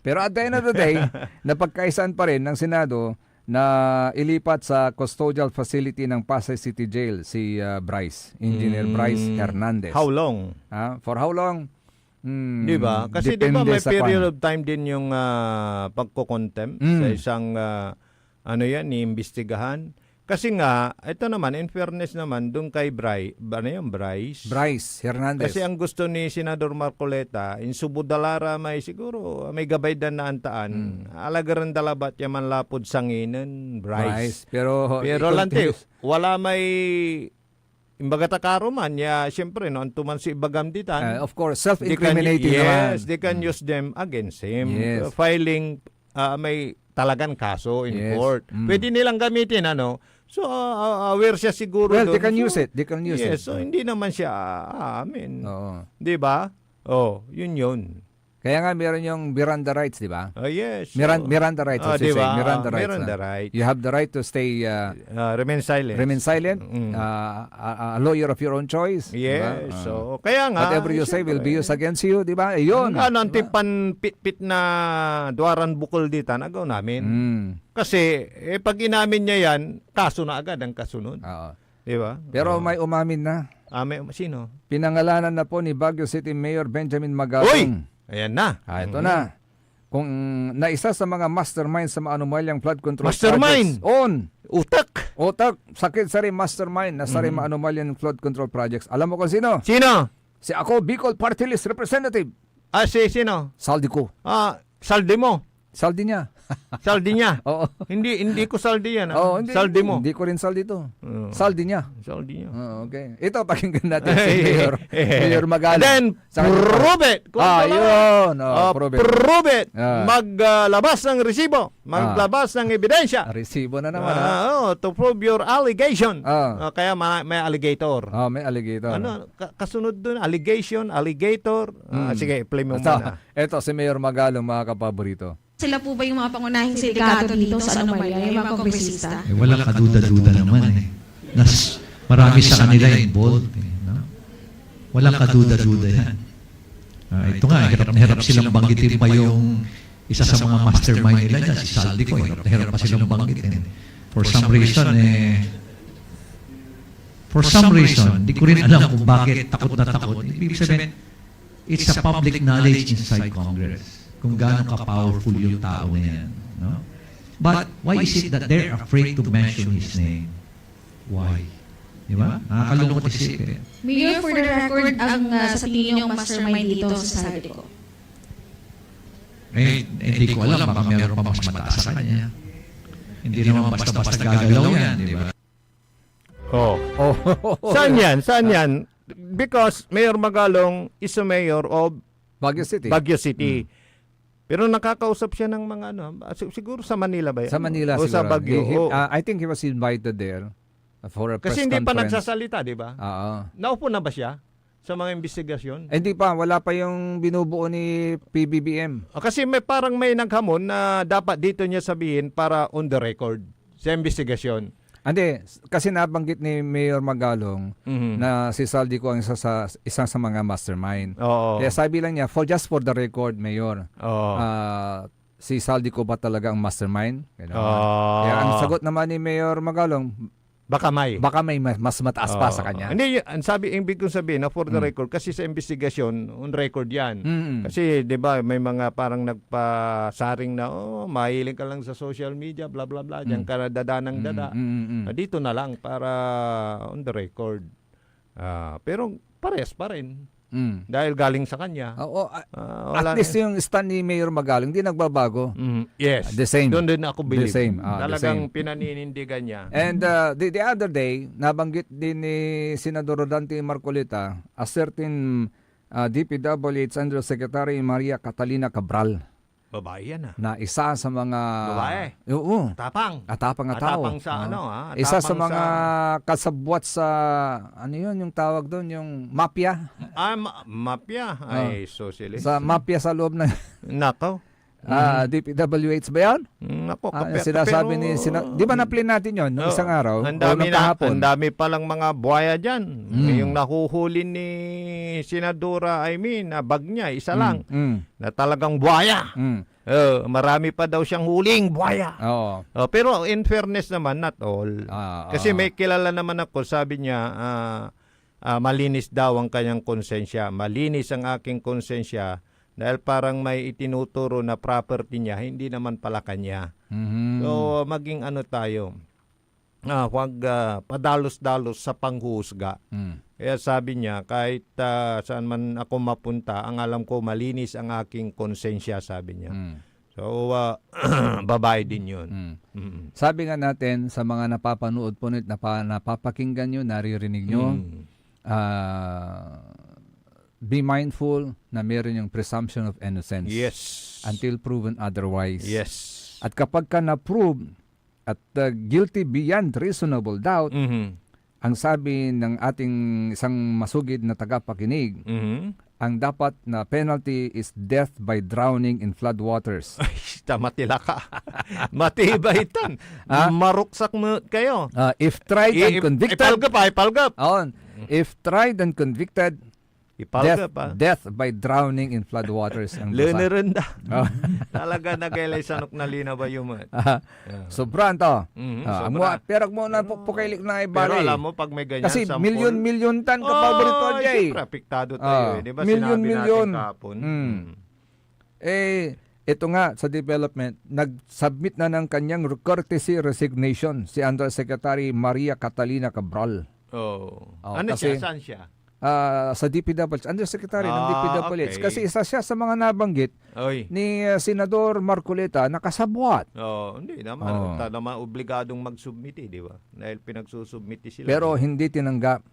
Speaker 7: Pero at the end of the day, napagkaisaan pa rin ng Senado na ilipat sa custodial facility ng Pasay City Jail si Bryce, Engineer Bryce Hernandez.
Speaker 5: How long?
Speaker 7: For how long?
Speaker 5: Di ba? Kasi di ba may period of time din yung pagko-contempt sa isang iimbestigahan. Kasi nga, ito naman, in fairness naman, doon kay Bryce
Speaker 7: Hernandez.
Speaker 5: Kasi ang gusto ni Senador Marcoleta, in subudalara may siguro, may gabay dan na antaan. Alagaran dalabat yaman lapod sanginan, Bryce.
Speaker 7: Pero
Speaker 5: lante, wala may imbaga takaro man, siyempre, no, antuman si ibagam ditan.
Speaker 7: Of course, self-incriminating naman.
Speaker 5: Yes, they can use them against him.
Speaker 7: Yes.
Speaker 5: Filing, may talagang kaso in court. Pwede nilang gamitin, so, aware siya siguro
Speaker 7: Well,
Speaker 5: doon.
Speaker 7: they can use it. They can use it.
Speaker 5: So, hindi naman siya aamin. Di ba? Yun.
Speaker 7: Kaya nga meron yung Miranda rights, di ba?
Speaker 5: Yes.
Speaker 7: Miranda rights.
Speaker 5: Diba?
Speaker 7: Miranda rights.
Speaker 5: Miranda rights.
Speaker 7: You have the right to stay
Speaker 5: remain silent.
Speaker 7: A lawyer of your own choice.
Speaker 5: Yes.
Speaker 7: Diba?
Speaker 5: So, kaya nga.
Speaker 7: Whatever you say will be used against you, di ba? Yun.
Speaker 5: Ano, antipan pit-pit na duwaran bukol dito, nagaw namin. Kasi, pag inamin niya yan, kaso na agad ang kasunod. Di ba?
Speaker 7: Pero may umamin na.
Speaker 5: Sino?
Speaker 7: Pinangalanan na po ni Baguio City Mayor Benjamin Magalong.
Speaker 5: Uy! Ayan na.
Speaker 7: Ito na. Kung naisa sa mga mastermind sa mga anomalyang flood control
Speaker 5: mastermind
Speaker 7: projects. Utak. Sakit sa rin mastermind na sa rin mga anomalyang flood control projects. Alam mo kung sino?
Speaker 5: Sino?
Speaker 7: Si ako, Bicol Party List Representative.
Speaker 5: Sino?
Speaker 7: Saldi ko.
Speaker 5: Saldi mo?
Speaker 7: Saldi niya.
Speaker 5: Saldi niya?
Speaker 7: Oo.
Speaker 5: Hindi ko saldi yan.
Speaker 7: Hindi,
Speaker 5: saldi mo?
Speaker 7: Hindi ko rin saldi to. Saldi niya.
Speaker 5: Saldi niya.
Speaker 7: Okay. Ito, pakinggan natin si Mayor Magalong.
Speaker 5: Then, prove it.
Speaker 7: Yun.
Speaker 5: Prove it. Maglabas ng resibo. Maglabas ng ebidensya.
Speaker 7: Resibo na naman.
Speaker 5: To prove your allegation. Kaya may alligator.
Speaker 7: May alligator.
Speaker 5: Kasunod dun, alligator. Sige, play mo muna.
Speaker 7: Ito, si Mayor Magalong, mga kapaborito.
Speaker 16: Sila po ba yung mga pangunahing sindikato dito sa anomalya, yung mga kongresista?
Speaker 17: Walang kaduda-duda naman Marami sa kanila involved. No? Walang kaduda-duda yan. Ito nga, hirap na hirap silang banggitin pa yung isa sa mga mastermind nila dyan, si Saldico. Hirap na hirap pa silang banggitin. For some reason, di ko rin alam kung bakit takot na takot. Ibig sabihin, it's a public knowledge inside Congress kung gaano ka-powerful yung tao na yan. No? But why is it that they're afraid to mention his name? Why? Di ba? Nakakalungkot isipin.
Speaker 16: Mayor, for the record, ang sa tingin yung mastermind dito sa Saldico.
Speaker 17: Hindi ko alam, baka meron pa mas mataas sa kanya. Hindi naman basta-basta gagalaw yan, di ba?
Speaker 5: Saan yan? Because Mayor Magalong is a mayor of
Speaker 7: Baguio City.
Speaker 5: Pero nakakausap siya ng mga siguro sa Manila ba yan?
Speaker 7: Sa Manila
Speaker 5: o
Speaker 7: siguro.
Speaker 5: sa Baguio.
Speaker 7: I think he was invited there for a press
Speaker 5: Kasi hindi pa
Speaker 7: conference.
Speaker 5: nagsasalita, di ba?
Speaker 7: Oo.
Speaker 5: Naupo na ba siya sa mga investigasyon?
Speaker 7: Hindi pa, wala pa yung binubuo ni PBBM.
Speaker 5: Kasi parang may naghamon na dapat dito niya sabihin para on the record sa investigasyon.
Speaker 7: Hindi, kasi nabanggit ni Mayor Magalong na si Saldico ang isa sa mga mastermind.
Speaker 5: Oo.
Speaker 7: Kaya sabi lang niya, just for the record, Mayor, si Saldico ba talaga ang mastermind? Kaya ang sagot naman ni Mayor Magalong,
Speaker 5: baka may
Speaker 7: mas mataas pa sa kanya.
Speaker 5: Hindi, ibig kong sabihin na for the record, kasi sa investigasyon, on record yan. Kasi, di ba, may mga parang nagpasaring na, mahiling ka lang sa social media, bla bla bla, diyan ka dadanang dada. Dito na lang para on the record. Pero pares pa rin. Dahil galing sa kanya.
Speaker 7: At least yung stand ni Mayor Magalong, hindi nagbabago.
Speaker 5: Yes.
Speaker 7: The same.
Speaker 5: Doon din ako believe.
Speaker 7: The same.
Speaker 5: Talagang pinaninindigan niya.
Speaker 7: And the other day, nabanggit din ni Senador Rodante Marcoleta, a certain DPWH Undersecretary Maria Catalina Cabral.
Speaker 5: Babae yan
Speaker 7: na isa sa mga
Speaker 5: babae.
Speaker 7: Oo.
Speaker 5: Tapang
Speaker 7: na tao.
Speaker 5: Atapang sa
Speaker 7: isa sa mga kasabwat sa yung tawag doon, yung mafia.
Speaker 5: Mafia. Ay, socialist.
Speaker 7: Sa mafia sa loob ng
Speaker 5: Nako.
Speaker 7: DPWH ba yan?
Speaker 5: Nako,
Speaker 7: sinasabi ni di ba na-play natin yon nung isang araw?
Speaker 5: Ang dami palang mga buhaya dyan. Yung nahuhuli ni Senadora, bag niya, isa lang. Na talagang buhaya. Marami pa daw siyang huling buhaya. Pero in fairness naman, not all. Kasi may kilala naman ako, sabi niya, malinis daw ang kanyang konsensya. Malinis ang aking konsensya. Dahil parang may itinuturo na property niya, hindi naman pala kanya. So, maging tayo, huwag padalos-dalos sa panghusga. Kaya sabi niya, kahit saan man ako mapunta, ang alam ko, malinis ang aking konsensya, sabi niya. So, babae din yun.
Speaker 7: Sabi nga natin, sa mga napapanood po nito, napapakinggan nyo, naririnig nyo, be mindful na meron yung presumption of innocence.
Speaker 5: Yes.
Speaker 7: Until proven otherwise.
Speaker 5: Yes.
Speaker 7: At kapag ka na-prove at guilty beyond reasonable doubt, ang sabi ng ating isang masugid na tagapakinig, ang dapat na penalty is death by drowning in flood waters.
Speaker 5: Ay, matila ka. Matibay tan. Maruksak mo kayo.
Speaker 7: If tried and convicted.
Speaker 5: Ipalgap.
Speaker 7: If tried and convicted, death by drowning in flood waters.
Speaker 5: Lunirunda. Talaga nagailaysanok na lina ba yung
Speaker 7: Sobran to. Pero mo na pukailik na ibali.
Speaker 5: Pero alam mo, pag may ganyan,
Speaker 7: kasi milyon tan ka paborito dyan.
Speaker 5: Siyempre, apektado tayo. Di ba
Speaker 7: milyon
Speaker 5: natin kapon?
Speaker 7: Ito nga sa development, nag-submit na ng kanyang courtesy resignation si Undersecretary Maria Catalina Cabral.
Speaker 5: Ano siya? Saan siya?
Speaker 7: Sa DPWH, Undersecretary ng DPWH. Okay. Kasi isa siya sa mga nabanggit ni Senador Marcoleta na kasabwat.
Speaker 5: Hindi naman. Naman obligadong mag-submit, di ba? Dahil pinagsusubmit sila.
Speaker 7: Pero hindi tinanggap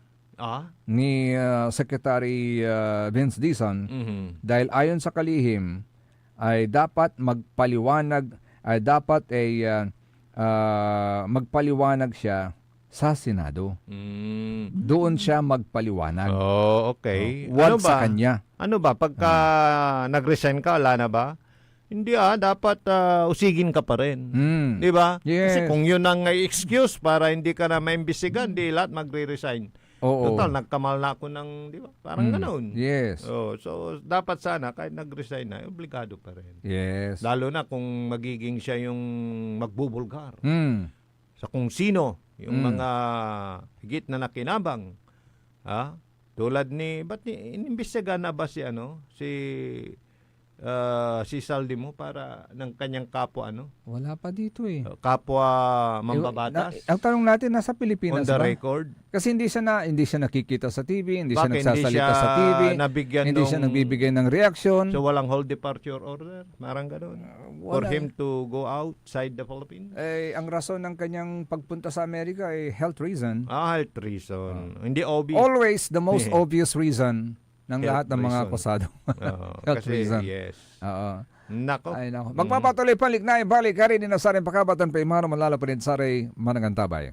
Speaker 7: ni Secretary Vince Dizon dahil ayon sa kalihim ay dapat magpaliwanag magpaliwanag siya sa Senado. Doon siya magpaliwanag.
Speaker 5: Okay.
Speaker 7: Wag sa kanya.
Speaker 5: Ano ba? Pagka nag-resign ka, wala na ba? Hindi dapat usigin ka pa rin. Di ba?
Speaker 7: Yes.
Speaker 5: Kasi kung yun ang excuse para hindi ka na maimbestigan, di lahat magre-resign.
Speaker 7: Oo.
Speaker 5: Total, nagkamal na ako ng, di ba? Parang ganoon.
Speaker 7: Yes.
Speaker 5: So, dapat sana, kahit nag-resign na, obligado pa rin.
Speaker 7: Yes.
Speaker 5: Lalo na kung magiging siya yung magbubulgar.
Speaker 7: Mm.
Speaker 5: Sa kung sino, yung mga higit na nakinabang. Ha? Tulad ni, ba't inimbestiga na ba si Saldi mo para ng kanyang kapwa
Speaker 7: Wala pa dito eh.
Speaker 5: Kapwa mambabatas?
Speaker 7: Ang tanong natin, nasa Pilipinas
Speaker 5: On the
Speaker 7: ba?
Speaker 5: record?
Speaker 7: Kasi hindi siya nakikita sa TV, hindi siya
Speaker 5: Bakit
Speaker 7: nagsasalita
Speaker 5: hindi siya
Speaker 7: sa TV,
Speaker 5: nabigyan
Speaker 7: hindi siya nagbibigay ng reaksyon.
Speaker 5: So walang hold departure order? Parang gano'n? For him to go outside the Philippines?
Speaker 7: Ang rason ng kanyang pagpunta sa Amerika ay health reason.
Speaker 5: Health reason. Hindi obvious.
Speaker 7: Always the most obvious reason ng
Speaker 5: Health
Speaker 7: lahat ng mga
Speaker 5: reason.
Speaker 7: akusado. Health
Speaker 5: Kasi,
Speaker 7: reason.
Speaker 5: yes.
Speaker 7: Oo.
Speaker 5: Nako.
Speaker 7: Ay, nako. Magpapatuloy balik na ibalik ka rin na sa rin pakabatan pa imano malalapanin sa rin manangantabay.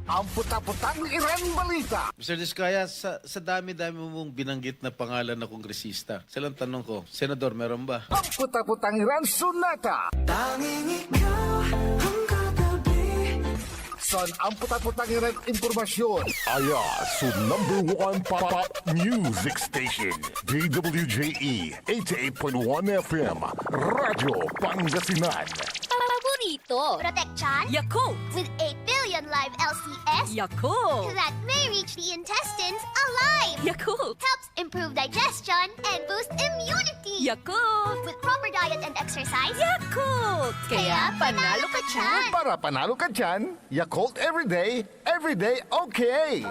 Speaker 1: Ang puta-putang Iran balita.
Speaker 8: Mr. Diskaya, sa dami-dami mong binanggit na pangalan na kongresista, salang tanong ko, Senador, meron ba?
Speaker 1: Ang puta-putang Iran sunata.
Speaker 11: Tanging ikaw ang katabi.
Speaker 1: Son ang puta-putang Iran impormasyon. Aya sa number 1 pop music station. DWJE 88.1 FM. Radyo Pangasinan.
Speaker 18: Paborito. Protection.
Speaker 11: Yakult.
Speaker 18: With 8 billion live LCS.
Speaker 11: Yakult.
Speaker 18: That may reach the intestines alive.
Speaker 11: Yakult.
Speaker 18: Helps improve digestion and boost immunity.
Speaker 11: Yakult.
Speaker 18: With proper diet and exercise.
Speaker 11: Yakult. Kaya panalo ka dyan.
Speaker 1: Para panalo ka dyan, Yakult everyday okay.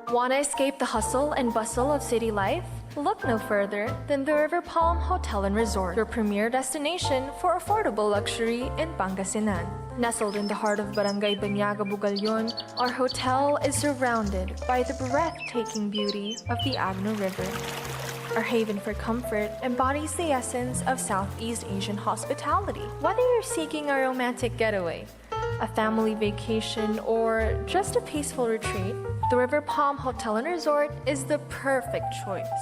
Speaker 19: Want to escape the hustle and bustle of city life? Look no further than the River Palm Hotel and Resort, your premier destination for affordable luxury in Pangasinan. Nestled in the heart of Barangay Banyaga, Bugalyon, our hotel is surrounded by the breathtaking beauty of the Agno River. Our haven for comfort embodies the essence of Southeast Asian hospitality. Whether you're seeking a romantic getaway, a family vacation, or just a peaceful retreat, the River Palm Hotel and Resort is the perfect choice.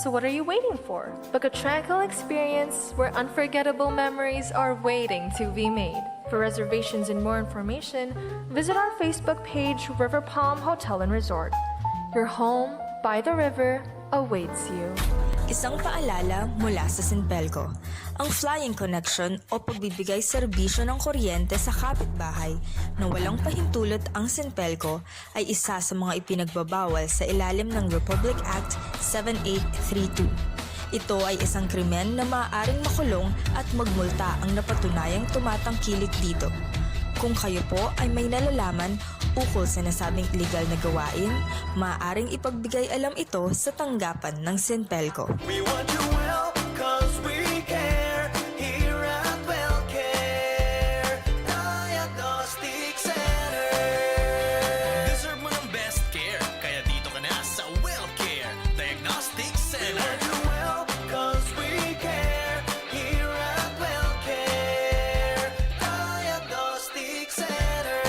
Speaker 19: So what are you waiting for? Book a tranquil experience where unforgettable memories are waiting to be made. For reservations and more information, visit our Facebook page, River Palm Hotel and Resort. Your home by the river awaits you.
Speaker 20: Isang paalala mula sa Sinpelco. Ang flying connection o pagbibigay serbisyo ng kuryente sa kapitbahay na walang pahintulot ang Sinpelco ay isa sa mga ipinagbabawal sa ilalim ng Republic Act 7832. Ito ay isang krimen na maaaring makulong at magmulta ang napatunayang tumatangkilik dito. Kung kayo po ay may nalalaman ukol sa nasabing illegal na gawain, maaaring ipagbigay alam ito sa tanggapan ng Sinpelco.
Speaker 11: We want you well, cause we care. Here at WellCare Diagnostic Center. Deserve mo ng best care, kaya dito ka na sa WellCare Diagnostic Center. We want you well, cause we care. Here at WellCare Diagnostic Center.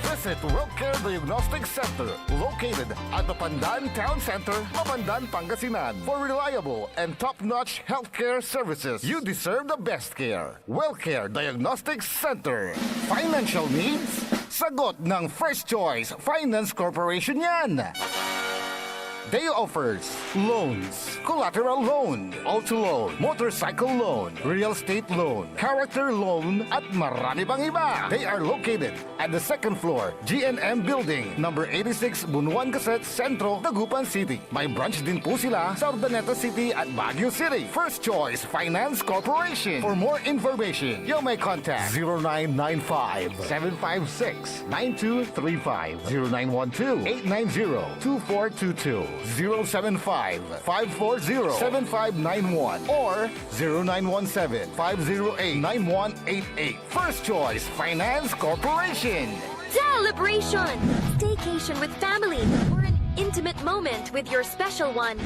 Speaker 1: Visit WellCare Diagnostic Center, located at the Pandan Town Center, Mapandan, Pangasinan. For reliable and top-notch healthcare services, you deserve the best care. WellCare Diagnostic Center. Financial needs? Sagot ng First Choice Finance Corporation yan. They offers loans, collateral loan, auto loan, motorcycle loan, real estate loan, character loan, at marami pang iba. They are located at the second floor, GNM Building, number 86, Bunuan Gazette, Centro, Dagupan City. May branch din po sila sa Urdaneta City at Baguio City. First Choice Finance Corporation. For more information, you may contact 0995-756-9235, 0912-890-2422. 075-540-7591 or 0917-508-9188. First Choice Finance Corporation.
Speaker 2: Celebration! Staycation with family or an intimate moment with your special one.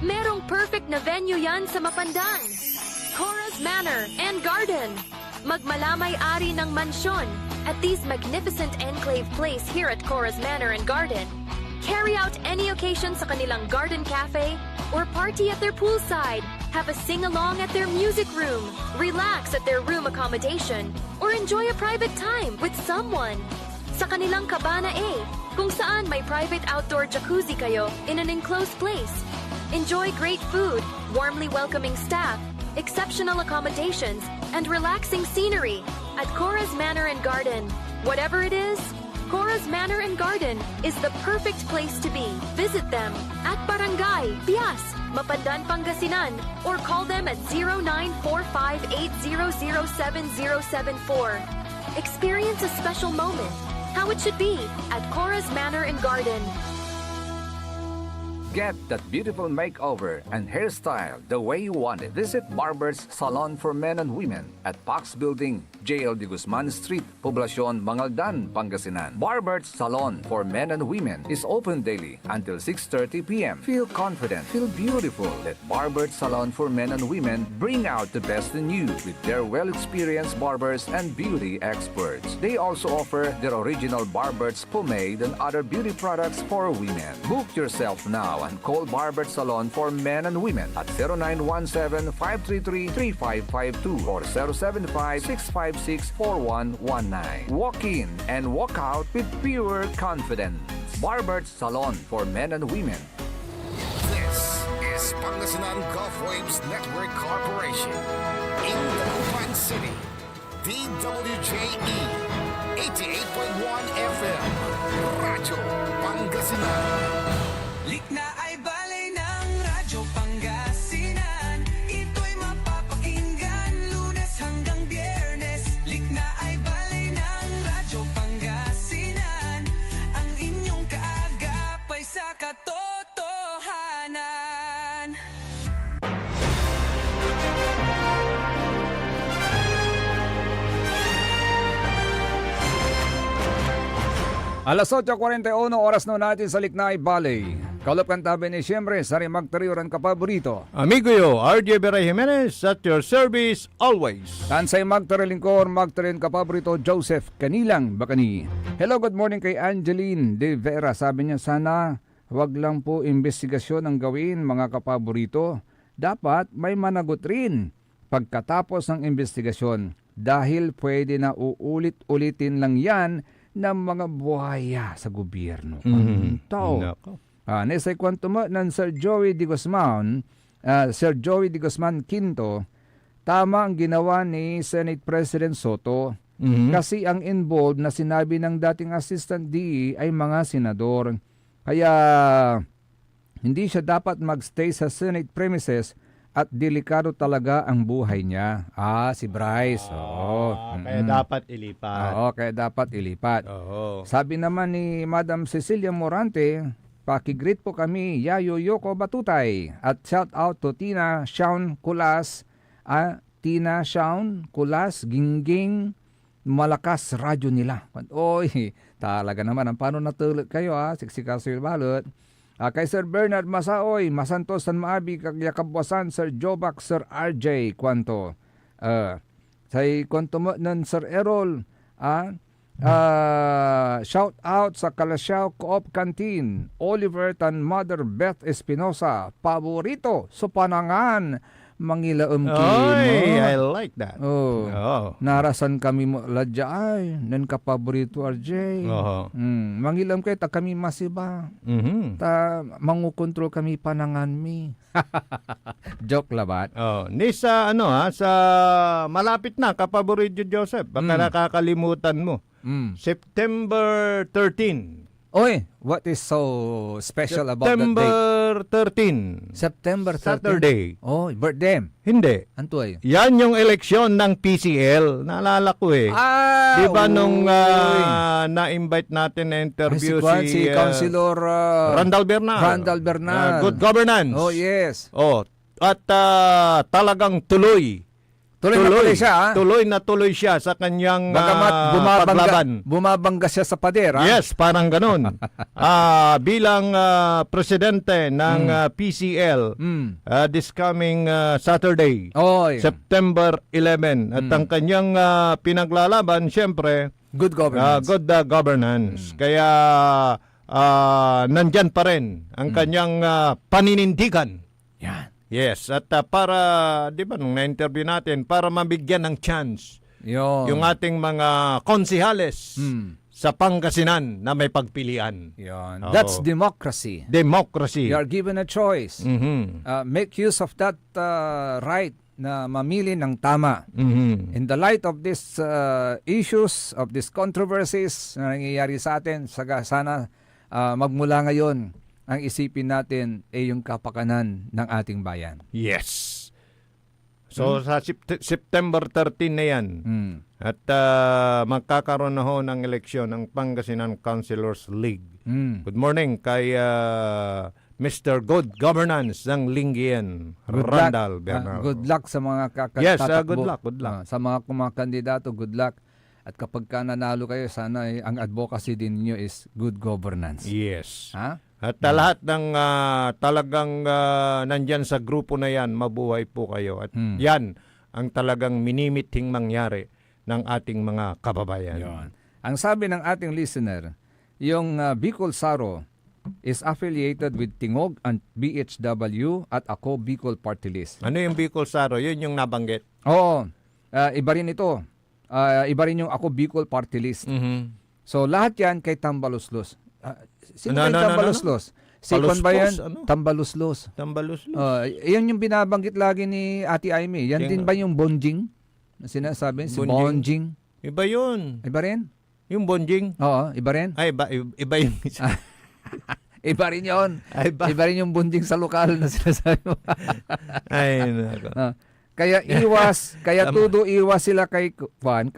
Speaker 2: Merong perfect na venue yan sa Mapandan. Cora's Manor and Garden. Magmalamay-ari ng mansyon at these magnificent enclave place here at Cora's Manor and Garden. Carry out any occasion sa kanilang garden cafe or party at their poolside. Have a sing-along at their music room, relax at their room accommodation, or enjoy a private time with someone. sa kanilang Cabana A, kung saan may private outdoor jacuzzi kayo in an enclosed place. Enjoy great food, warmly welcoming staff, exceptional accommodations, and relaxing scenery at Cora's Manor and Garden. Whatever it is, Cora's Manor and Garden is the perfect place to be. Visit them at Barangay Pias, Mapandan, Pangasinan, or call them at 0945-800-7074. Experience a special moment, how it should be, at Cora's Manor and Garden.
Speaker 3: Get that beautiful makeover and hairstyle the way you want it. Visit Barber's Salon for Men and Women at Pax Building, JL de Guzman Street, Poblacion, Mangaldan, Pangasinan. Barber's Salon for Men and Women is open daily until 6:30 p.m. Feel confident, feel beautiful. Let Barber's Salon for Men and Women bring out the best in you with their well-experienced barbers and beauty experts. They also offer their original Barber's pomade and other beauty products for women. Book yourself now and call Barber's Salon for Men and Women at 0917-533-3552 or 075-656-4119. Walk in and walk out with pure confidence. Barber's Salon for Men and Women.
Speaker 1: This is Pangasinan Gulf Waves Network Corporation. In Dagupan City, DWJE 88.1 FM, Radyo Pangasinan.
Speaker 11: Likna ay balay ng Radyo Pangasinan. Ito'y mapapakinggan Lunes hanggang Biyernes. Likna ay balay ng Radyo Pangasinan. Ang inyong kaagapay sa katotohanan.
Speaker 7: Alas 8:41 oras na natin sa Liknay Valley. Kalupkan tabi ni siyempre sa Magtariuran kapaborito.
Speaker 5: Amigo yo, RJ Beray Jimenez at your service always.
Speaker 7: Tansay Magtarilingkor, Magtarin kapaborito Joseph Kanilang Bakani. Hello, good morning kay Angeline De Vera. Sabi niya sana wag lang po investigasyon ang gawin mga kapaborito. Dapat may managot rin pagkatapos ng investigasyon dahil pwede na uulit-ulitin lang yan ng mga buhaya sa gobyerno. Nesay kwento mo ng Sir Joey de Guzman, Sir Joey de Guzman Quinto, tama ang ginawa ni Senate President Soto kasi ang involved na sinabi ng dating Assistant DE ay mga senador. Kaya hindi siya dapat magstay sa Senate premises at delikado talaga ang buhay niya. Si Bryce.
Speaker 5: Kaya dapat ilipat.
Speaker 7: Kaya dapat ilipat. Sabi naman ni Madam Cecilia Morante, pakigreet po kami, Yayo Yoko Batutay. At shout out to Tina Shaun Kulas, Tina Shaun Kulas, Gingging, malakas radyo nila. Oy, talaga naman, ang paano natulog kayo siksika sa balot. Kay Sir Bernard Masaoy, Masantos San Maabi, Kagyakabwasan, Sir Jobac, Sir RJ, kwanto. Say kwanto mo ng Sir Errol, shout out sa Kalasyaw Co-op Canteen, Oliver tan Mother Beth Espinosa, paborito sa panangan, mangilaom
Speaker 5: Oy, I like that.
Speaker 7: Narasan kami mo ladya ay, nan kapaborito RJ. Mangilam kay ta kami masiba. Ta mangukontrol kami panangan mi. Joke labat.
Speaker 5: Ni sa sa malapit na kapaborito Joseph, baka nakakalimutan mo. September 13.
Speaker 7: Oy, what is so special about that day?
Speaker 5: September 13.
Speaker 7: September 13.
Speaker 5: Saturday.
Speaker 7: Birthday.
Speaker 5: Hindi.
Speaker 7: Antoy?
Speaker 5: Yan yung eleksyon ng PCL. Naalala ko Di ba nung na-invite natin na interview
Speaker 7: si Councilor
Speaker 5: Randall Bernal. Good governance.
Speaker 7: Oh, yes.
Speaker 5: At talagang tuloy na tuloy siya sa kanyang paglaban.
Speaker 7: Bumabangga siya sa pader.
Speaker 5: Yes, parang ganun. Bilang presidente ng PCL this coming Saturday, September 11. At ang kanyang pinaglalaban, siyempre,
Speaker 7: good governance.
Speaker 5: Kaya nandyan pa rin ang kanyang paninindigan.
Speaker 7: Yan.
Speaker 5: Yes, at para, di ba, nung na-interview natin, para mabigyan ng chance yung ating mga konsihales sa Pangasinan na may pagpilian.
Speaker 7: Yan.
Speaker 5: Oo.
Speaker 7: That's democracy.
Speaker 5: Democracy.
Speaker 7: You are given a choice.
Speaker 5: Mhm.
Speaker 7: Make use of that right na mamili ng tama.
Speaker 5: Mhm.
Speaker 7: In the light of these issues, of these controversies na nangyayari sa atin, sana magmula ngayon, ang isipin natin ay yung kapakanan ng ating bayan.
Speaker 5: Yes. So sa September 13 na yan. At magkakaroon na ho ng eleksyon ng Pangasinan Councilors League. Good morning kay Mr. Good Governance ng Lingian, Randall Bernardo.
Speaker 7: Good luck sa mga
Speaker 5: Yes,
Speaker 7: tatakbo.
Speaker 5: good luck.
Speaker 7: Sa mga kumakandidato, good luck. At kapag ka nanalo kayo, sana ang advocacy din niyo is good governance.
Speaker 5: Yes.
Speaker 7: Ha?
Speaker 5: At lahat ng talagang nandyan sa grupo na yan, mabuhay po kayo. At yan ang talagang minimithing mangyari ng ating mga kababayan.
Speaker 7: Yun. Ang sabi ng ating listener, yung Bicol Saro is affiliated with Tingog and BHW at Ako Bicol Party List.
Speaker 5: Ano yung Bicol Saro? Yun yung nabanggit?
Speaker 7: Oo. Iba rin ito. Iba rin yung Ako Bicol Party List. So lahat yan kay Tambaluslos. Sino ba yung Tambaluslos? Si Kwan ba yan? Tambaluslos.
Speaker 5: Tambaluslos.
Speaker 7: Yan yung binabanggit lagi ni Ate Aimee. Yan din ba yung bonjing? Na sinasabi? Si bonjing.
Speaker 5: Iba yun.
Speaker 7: Iba rin?
Speaker 5: Yung bonjing?
Speaker 7: Oo, iba rin?
Speaker 5: Ay, iba yung isa.
Speaker 7: Iba rin yun. Iba rin yung bonjing sa lokal na sinasabi mo.
Speaker 5: Ay, nako.
Speaker 7: Kaya todo iwas sila kay Kwan.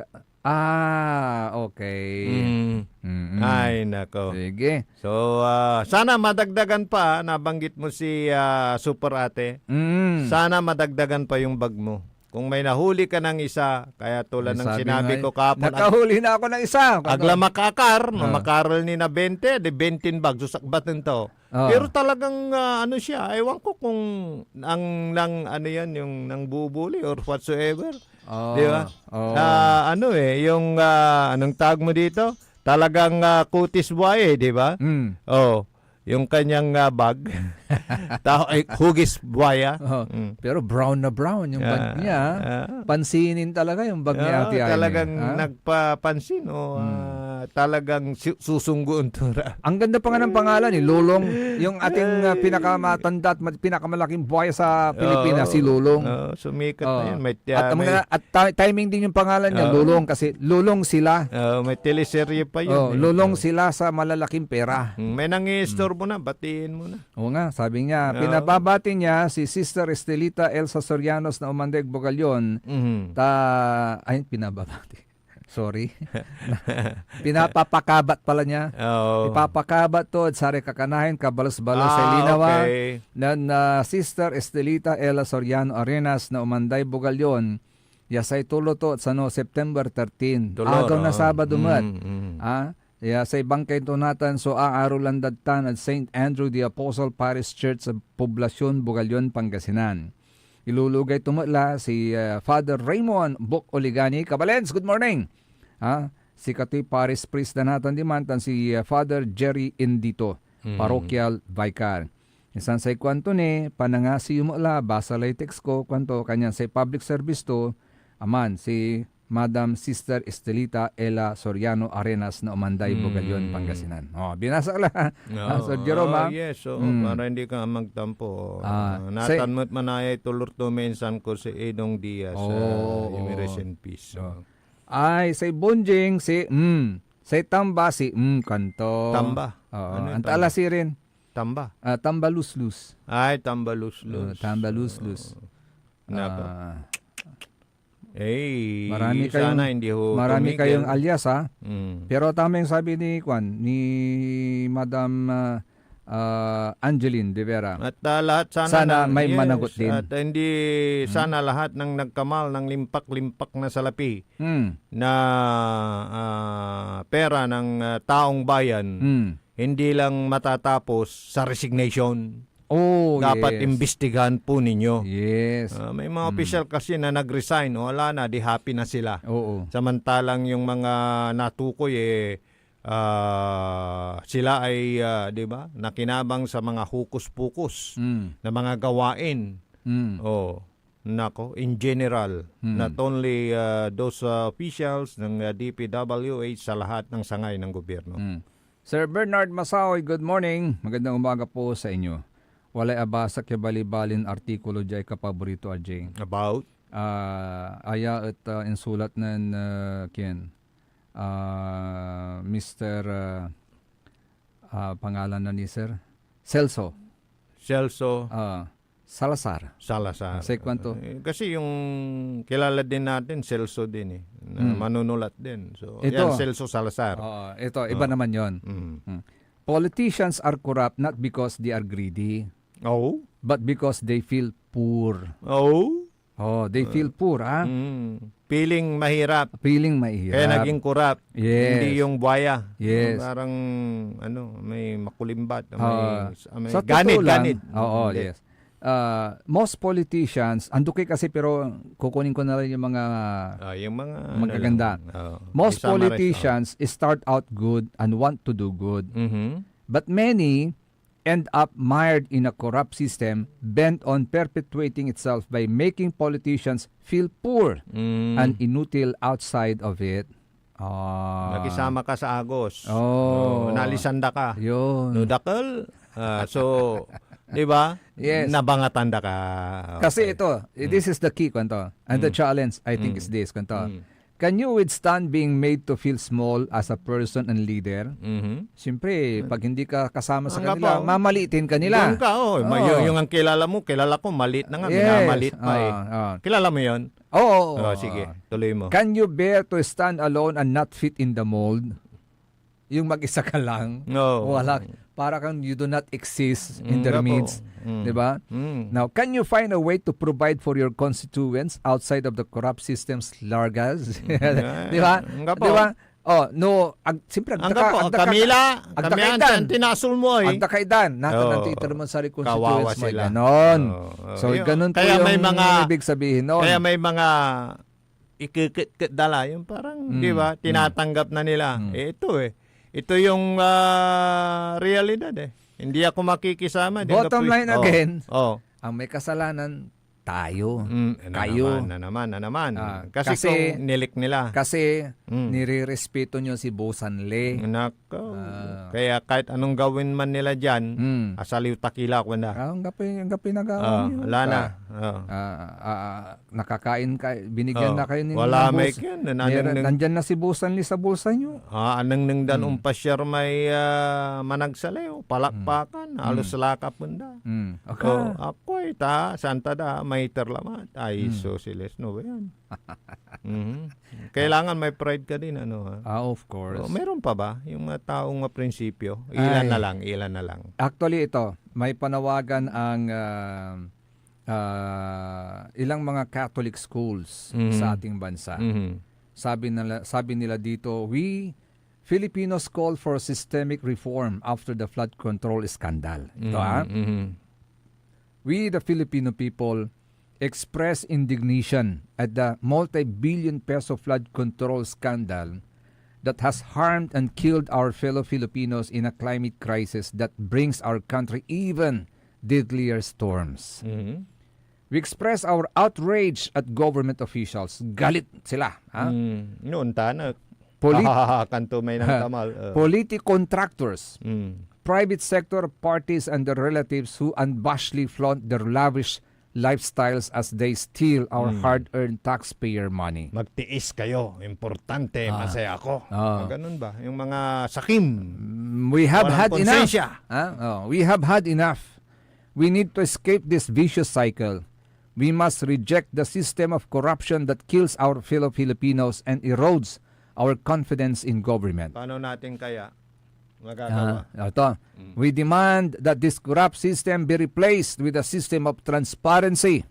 Speaker 7: Okay.
Speaker 5: Ay, nako.
Speaker 7: Sige.
Speaker 5: So, sana madagdagan pa, nabanggit mo si Super Ate. Sana madagdagan pa yung bag mo. Kung may nahuli ka ng isa, kaya tulad ng sinabi ko kapon.
Speaker 7: Nakahuli na ako ng isa.
Speaker 5: Agla makakar, makaral ni na 20, de 20 bag, susakbatan to. Pero talagang ano siya, ewan ko kung ano yan, yung nang bubuli or whatsoever. Di ba? Yung anong tag mo dito? Talagang kutis buhay, di ba? Yung kanyang bag. Hugis buhaya.
Speaker 7: Pero brown na brown yung bag niya. Pansinin talaga yung bag niya.
Speaker 5: Talagang nagpapansin. Talagang susungguan to.
Speaker 7: Ang ganda pa nga ng pangalan ni Lulong. Yung ating pinakamatanda at pinakamalaking buhaya sa Pilipinas, si Lulong.
Speaker 5: Sumikat na yun.
Speaker 7: At timing din yung pangalan niya, Lulong. Kasi Lulong sila.
Speaker 5: May teleserye pa yun.
Speaker 7: Lulong sila sa malalaking pera.
Speaker 5: May nangi-istorbo na, batiin mo na.
Speaker 7: Oo nga, sabi niya, pinababati niya si Sister Estelita Elsa Sorianos na Umandeg Bogalyon. Ay, pinababati. Sorry. Pinapapakabat pala niya. Ipapakabat to at sari kakanahin kabalos-balos sa Linawa.
Speaker 5: Okay.
Speaker 7: Sister Estelita Ella Soriano Arenas na Umanday Bogalyon. Yasay tulo to at sano September 13. Agaw na Sabado mat. Sa ibang kaintunatan so ang Arulandadtan at St. Andrew the Apostle Parish Church sa Poblasyon Bogalyon, Pangasinan. Ilulugay tumutla si Father Raymond Bok Oligani. Kabalens, good morning. Si Katoy Paris Priest na natin dimantan si Father Jerry Indito, Parochial Vicar. Isan sa kwanto ni, panangasi umula, basalay text ko, kwanto kanyang sa public service to, aman, si Madam Sister Estelita Ella Soriano Arenas na Umanday, Bogalyon, Pangasinan. Binasa lang. So, Jerome,
Speaker 5: yes, para hindi ka magtampo. Natan mo't manayay tulur to mensan ko si Edong Diaz. Rest in peace.
Speaker 7: Ay, say Bonjing, say Tamba, si kanto.
Speaker 5: Tamba.
Speaker 7: Ang tala si rin.
Speaker 5: Tamba.
Speaker 7: Tambaluslus.
Speaker 5: Ay, Tambaluslus.
Speaker 7: Tambaluslus.
Speaker 5: Marami kayong, sana hindi ho
Speaker 7: marami kayong alias ha. Pero tama yung sabi ni Madam Angeline de Vera.
Speaker 5: At lahat
Speaker 7: sana may managot din.
Speaker 5: At hindi sana lahat ng nagkamal ng limpak-limpak na salapi na pera ng taong bayan hindi lang matatapos sa resignation. Dapat imbestigahan po ninyo.
Speaker 7: Yes.
Speaker 5: May mga opisyal kasi na nag-resign, wala na, di happy na sila. Samantalang yung mga natukoy sila ay 'di ba, nakinabang sa mga hukus-pukus na mga gawain. Nako, in general, not only those officials ng DPWH, sa lahat ng sangay ng gobyerno.
Speaker 7: Sir Bernard Masaoy, good morning. Magandang umaga po sa inyo. Walay abasa kay balibalin artikulo jay kapaborito ajay.
Speaker 5: About?
Speaker 7: Aya at insulat ng Mr. Pangalan na ni Sir Celso Salazar.
Speaker 5: Kasi kwanto? Kasi yung kilala din natin, Celso din manunulat din. So, yan, Celso Salazar.
Speaker 7: Ito, iba naman yon. Politicians are corrupt not because they are greedy, but because they feel poor. They feel poor,
Speaker 5: Feeling mahirap.
Speaker 7: Kaya
Speaker 5: naging corrupt.
Speaker 7: Yes.
Speaker 5: Hindi yung buhaya.
Speaker 7: Yes.
Speaker 5: Parang, may makulimbat. May
Speaker 7: sa
Speaker 5: ganit.
Speaker 7: Yes. Most politicians, andukay kasi pero kukunin ko na lang yung mga magaganda. Most politicians start out good and want to do good. But many end up mired in a corrupt system bent on perpetuating itself by making politicians feel poor and inutil outside of it.
Speaker 5: Nakisama ka sa Agos. Nalisanda ka.
Speaker 7: Yun.
Speaker 5: Nudakal. So, di ba?
Speaker 7: Yes.
Speaker 5: Nabangatanda ka.
Speaker 7: Kasi ito, this is the key, kanto. And the challenge, I think, is this, kanto. Can you withstand being made to feel small as a person and leader? Siyempre, pag hindi ka kasama sa kanila, mamalitin ka nila.
Speaker 5: Doon ka, yung ang kilala mo, kilala ko, malit na nga, minamalit pa Kilala mo yun? Sige, tuloy mo.
Speaker 7: Can you bear to stand alone and not fit in the mold? Yung mag-isa ka lang. Wala. Para kang you do not exist in their midst. Diba? Now, can you find a way to provide for your constituents outside of the corrupt system's largas? Diba? Diba? Siyempre,
Speaker 5: Kamila, kamihan, tinasul mo
Speaker 7: Agdakaidan. Natananti iterman sa constituents mo. Ganon. So, ganun po yung ibig sabihin nun.
Speaker 5: Kaya may mga ikikit dala, yung parang, di ba, tinatanggap na nila. Ito yung realidad Hindi ako makikisama.
Speaker 7: Bottom line again, ang may kasalanan, tayo. Kayo.
Speaker 5: Na naman. Kasi kung nilik nila.
Speaker 7: Kasi nire-respeto nyo si Bosan Le.
Speaker 5: Nako. Kaya kahit anong gawin man nila dyan, asaliw takila ko na.
Speaker 7: Ang gapi nagawa nyo.
Speaker 5: Wala na.
Speaker 7: Nakakain ka, binigyan na kayo nila.
Speaker 5: Wala may yan.
Speaker 7: Nandyan na si Bosan Le sa bulsa nyo.
Speaker 5: Anang nang dan umpasyar may managsalayo, palakpakan, halos lakap munda. Ako'y santa da, may terlamat. Ay, so siles, no ba yan? Kailangan may pride ka din,
Speaker 7: of course.
Speaker 5: Meron pa ba? Yung mga taong prinsipyo? Ilan na lang.
Speaker 7: Actually, ito, may panawagan ang ilang mga Catholic schools sa ating bansa. Sabi nila dito, we Filipinos call for systemic reform after the flood control scandal. Ito we, the Filipino people, express indignation at the multi-billion peso flood control scandal that has harmed and killed our fellow Filipinos in a climate crisis that brings our country even deadlier storms. We express our outrage at government officials. Galit sila.
Speaker 5: Noon tanak. Kanto may nang tamal.
Speaker 7: Contractors, private sector parties and their relatives who unabashedly flaunt their lavish lifestyles as they steal our hard-earned taxpayer money.
Speaker 5: Magtiis kayo. Importante. Masaya ako. Ganun ba? Yung mga sakim.
Speaker 7: We have had enough. We have had enough. We need to escape this vicious cycle. We must reject the system of corruption that kills our fellow Filipinos and erodes our confidence in government.
Speaker 5: Paano natin kaya magagawa?
Speaker 7: We demand that this corrupt system be replaced with a system of transparency,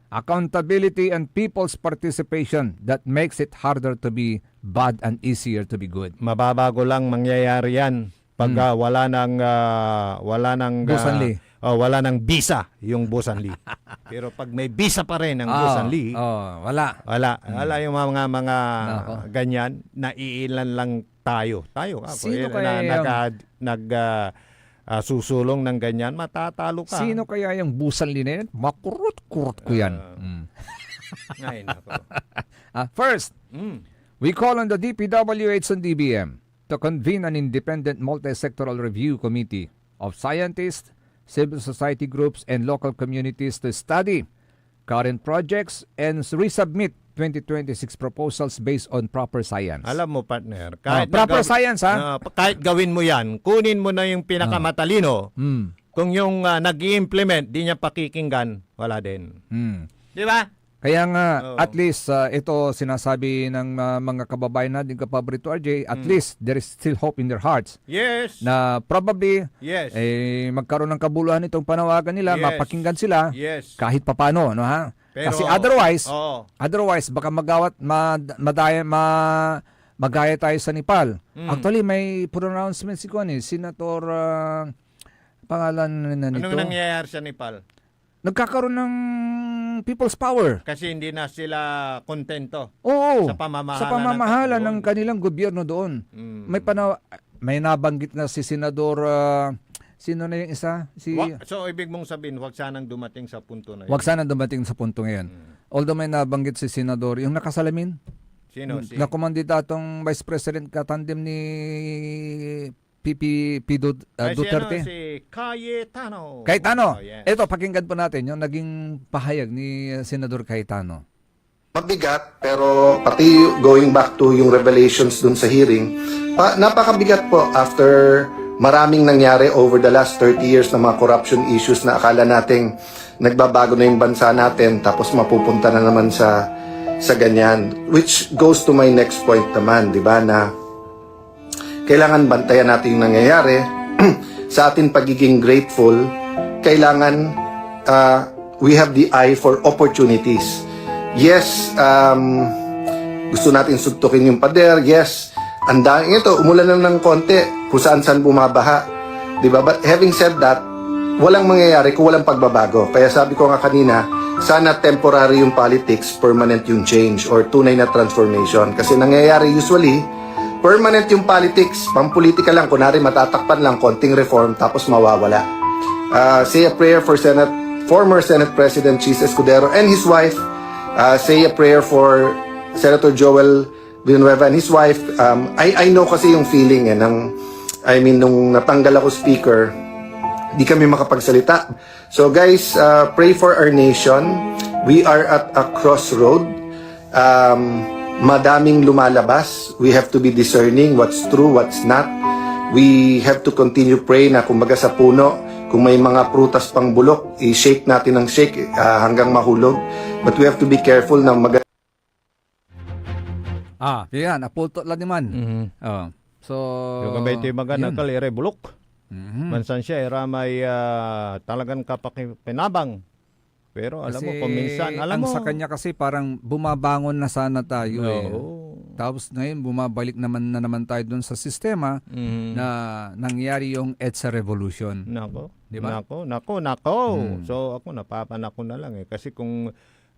Speaker 7: accountability, and people's participation that makes it harder to be bad and easier to be good.
Speaker 5: Mababago lang mangyayari yan pag wala nang
Speaker 7: Busan Lee.
Speaker 5: Wala nang visa yung Busan Lee. Pero pag may visa pa rin ang Busan Lee,
Speaker 7: wala.
Speaker 5: Wala yung mga ganyan, naiilan lang tayo.
Speaker 7: Sino kaya
Speaker 5: susulong ng ganyan, matatalo ka.
Speaker 7: Sino kaya yung Busan Lee na yan? Makurot-kurot ko yan.
Speaker 5: Ay, nako.
Speaker 7: First, we call on the DPWH and DBM to convene an independent multi-sectoral review committee of scientists, civil society groups, and local communities to study current projects and resubmit 2026 proposals based on proper science.
Speaker 5: Alam mo, partner,
Speaker 7: proper science, ha?
Speaker 5: Kahit gawin mo yan, kunin mo na yung pinakamatalino. Kung yung nag-i-implement, di niya pakikinggan, wala din. Di ba?
Speaker 7: Kaya nga, at least, ito sinasabi ng mga kababayan natin, kapabrito RJ, at least there is still hope in their hearts.
Speaker 5: Yes.
Speaker 7: Na probably,
Speaker 5: Yes.
Speaker 7: magkaroon ng kabuluhan itong panawagan nila,
Speaker 5: Yes.
Speaker 7: mapakinggan sila,
Speaker 5: Yes.
Speaker 7: kahit papano, no ha?
Speaker 5: Pero,
Speaker 7: kasi otherwise, baka magaya tayo sa Nepal. Actually, may pronouncement si Senator, pangalan na nito.
Speaker 5: Anong nangyayari sa Nepal?
Speaker 7: Nagkakaroon ng people's power.
Speaker 5: Kasi hindi na sila kontento.
Speaker 7: Oo.
Speaker 5: Sa
Speaker 7: pamamahala ng kanilang gobyerno doon. May nabanggit na si Senador, sino na yung isa?
Speaker 5: So, ibig mong sabihin, wag sanang dumating sa punto na yun.
Speaker 7: Wag sanang dumating sa punto ngayon. Although may nabanggit si Senador, yung nakasalamin.
Speaker 5: Sino?
Speaker 7: Na kumandidatong Vice President katandem ni PP Duterte.
Speaker 5: Si Cayetano.
Speaker 7: Cayetano.
Speaker 5: Yes.
Speaker 7: Ito, pakinggan po natin yung naging pahayag ni Senador Cayetano.
Speaker 21: Mabigat, pero pati going back to yung revelations dun sa hearing, napakabigat po after maraming nangyari over the last 30 years na mga corruption issues na akala nating nagbabago na yung bansa natin tapos mapupunta na naman sa ganyan. Which goes to my next point naman, di ba, na kailangan bantayan natin yung nangyayari. Sa atin pagiging grateful, kailangan we have the eye for opportunities. Yes, gusto natin suntukin yung pader. Yes, ito, umulan na ng konti kung saan bumabaha. Diba? But having said that, walang mangyayari kung walang pagbabago. Kaya sabi ko nga kanina, sana temporary yung politics, permanent yung change or tunay na transformation. Kasi nangyayari usually, permanent yung politics, pampolitika lang, kunwari matatakpan lang, konting reform, tapos mawawala. Say a prayer for former Senate President Chis Escudero and his wife. Say a prayer for Senator Joel Villanueva and his wife. I know kasi yung feeling nung natanggal ako speaker, di kami makapagsalita. So guys, pray for our nation. We are at a crossroad. Madaming lumalabas. We have to be discerning what's true, what's not. We have to continue pray na kumbaga sa puno, kung may mga prutas pang bulok, i-shake natin ng shake hanggang mahulog. But we have to be careful na
Speaker 7: yan, napultot lang naman. So,
Speaker 5: yung kabay ito yung nakal, bulok. Mansan siya, may talagang kapakipinabang. Pero alam mo, paminsan,
Speaker 7: sa kanya kasi parang bumabangon na sana tayo Tapos ngayon bumabalik na naman tayo dun sa sistema na nangyari yung EDSA revolution.
Speaker 5: Nako.
Speaker 7: Diba?
Speaker 5: Nako. So ako napapanako na lang kasi kung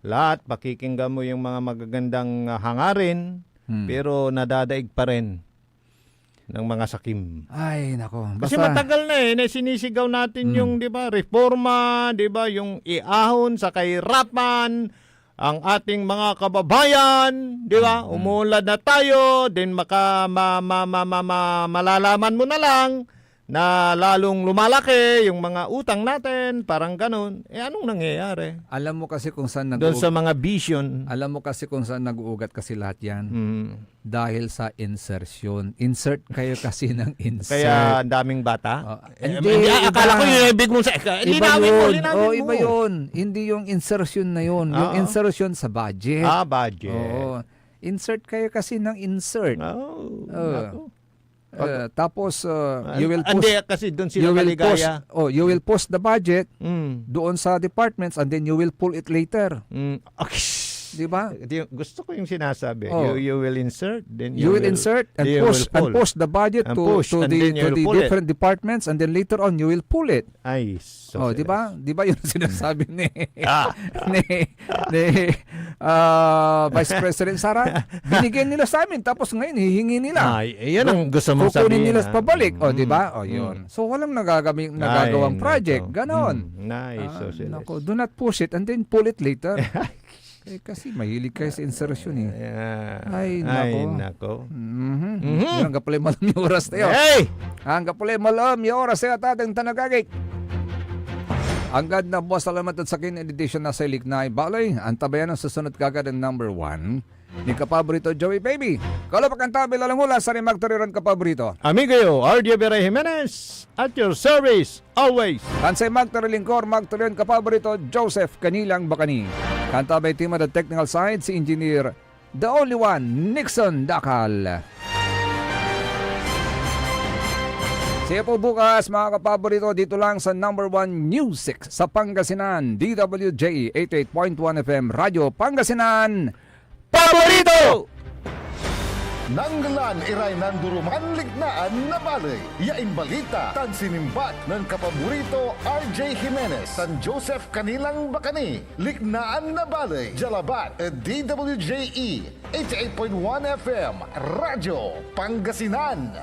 Speaker 5: lahat pakikinggan mo yung mga magagandang hangarin pero nadadaig pa rin ng mga sakim.
Speaker 7: Ay, nako.
Speaker 5: Kasi matagal na sinisigaw natin yung, 'di ba, reforma, 'di ba, yung iahon sa kahirapan ang ating mga kababayan, 'di ba? Umuunlad na tayo, din malalaman mo na lang na lalong lumalaki yung mga utang natin, parang ganun. Anong nangyayari?
Speaker 7: Alam mo kasi kung saan
Speaker 5: doon sa mga vision.
Speaker 7: Alam mo kasi kung saan nag-uugat kasi lahat yan. Dahil sa insertion. Insert kayo kasi ng insert.
Speaker 5: Kaya daming bata?
Speaker 7: Hindi,
Speaker 5: akala ko yung ibig mong sa... Linawin mo.
Speaker 7: Iba yun. Hindi yung insertion na yun. Yung insertion sa budget.
Speaker 5: Budget.
Speaker 7: Oo. Insert kayo kasi ng insert. Tapos you will post
Speaker 5: kasi doon sila maligaya.
Speaker 7: You will post the budget doon sa departments and then you will pull it later. Di ba?
Speaker 5: Gusto ko yung sinasabi. You will insert, then
Speaker 7: you will insert and post the budget to the different departments and then later on you will pull it.
Speaker 5: Ay,
Speaker 7: di ba? Di ba yung sinasabi ni Vice President Sara? Binigyan nila sa amin tapos ngayon hihingi nila.
Speaker 5: Yan ang gusto mong sabihin.
Speaker 7: Kukunin nila pabalik. Di ba? Yun. So walang nagagawang project. Ganon.
Speaker 5: Nice.
Speaker 7: Do not push it and then pull it later. Eh, kasi mahilig kayo sa insertion eh. Ay,
Speaker 5: nako.
Speaker 7: Yan, kapulay malam yung oras tayo.
Speaker 5: Hey!
Speaker 7: Ang kapulay malam yung oras tayo at ating tanagagik. Ang gad na boss, salamat at sa kin edition na sa Iliknay Balay. Ang tabayan ng susunod kagad ang number 1 ni kapaborito Joey Baby. Kalo pa kantabi lalang hula sa rin magturiran kapaborito.
Speaker 5: Amigo yo, RJ Vera Jimenez at your service always.
Speaker 7: Kansay magturilingkor magturiran kapaborito Joseph Kanilang Bakani. Kantabay team at the technical side si Engineer The Only One, Nixon Dakal. Siya po bukas mga kapaborito dito lang sa number 1 News 6 sa Pangasinan, DWJ 88.1 FM Radio Pangasinan. Paborito!
Speaker 1: Nanggalan iray nanduruman lignaan na balay. Yain balita tan sinimbat ng kapaborito RJ Jimenez tan Joseph Kanilang Bakani. Lignaan na balay. Jalabat DWJE 88.1 FM Radyo Pangasinan.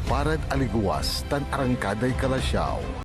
Speaker 1: Parad aliguas tan arangkaday kalasyaw.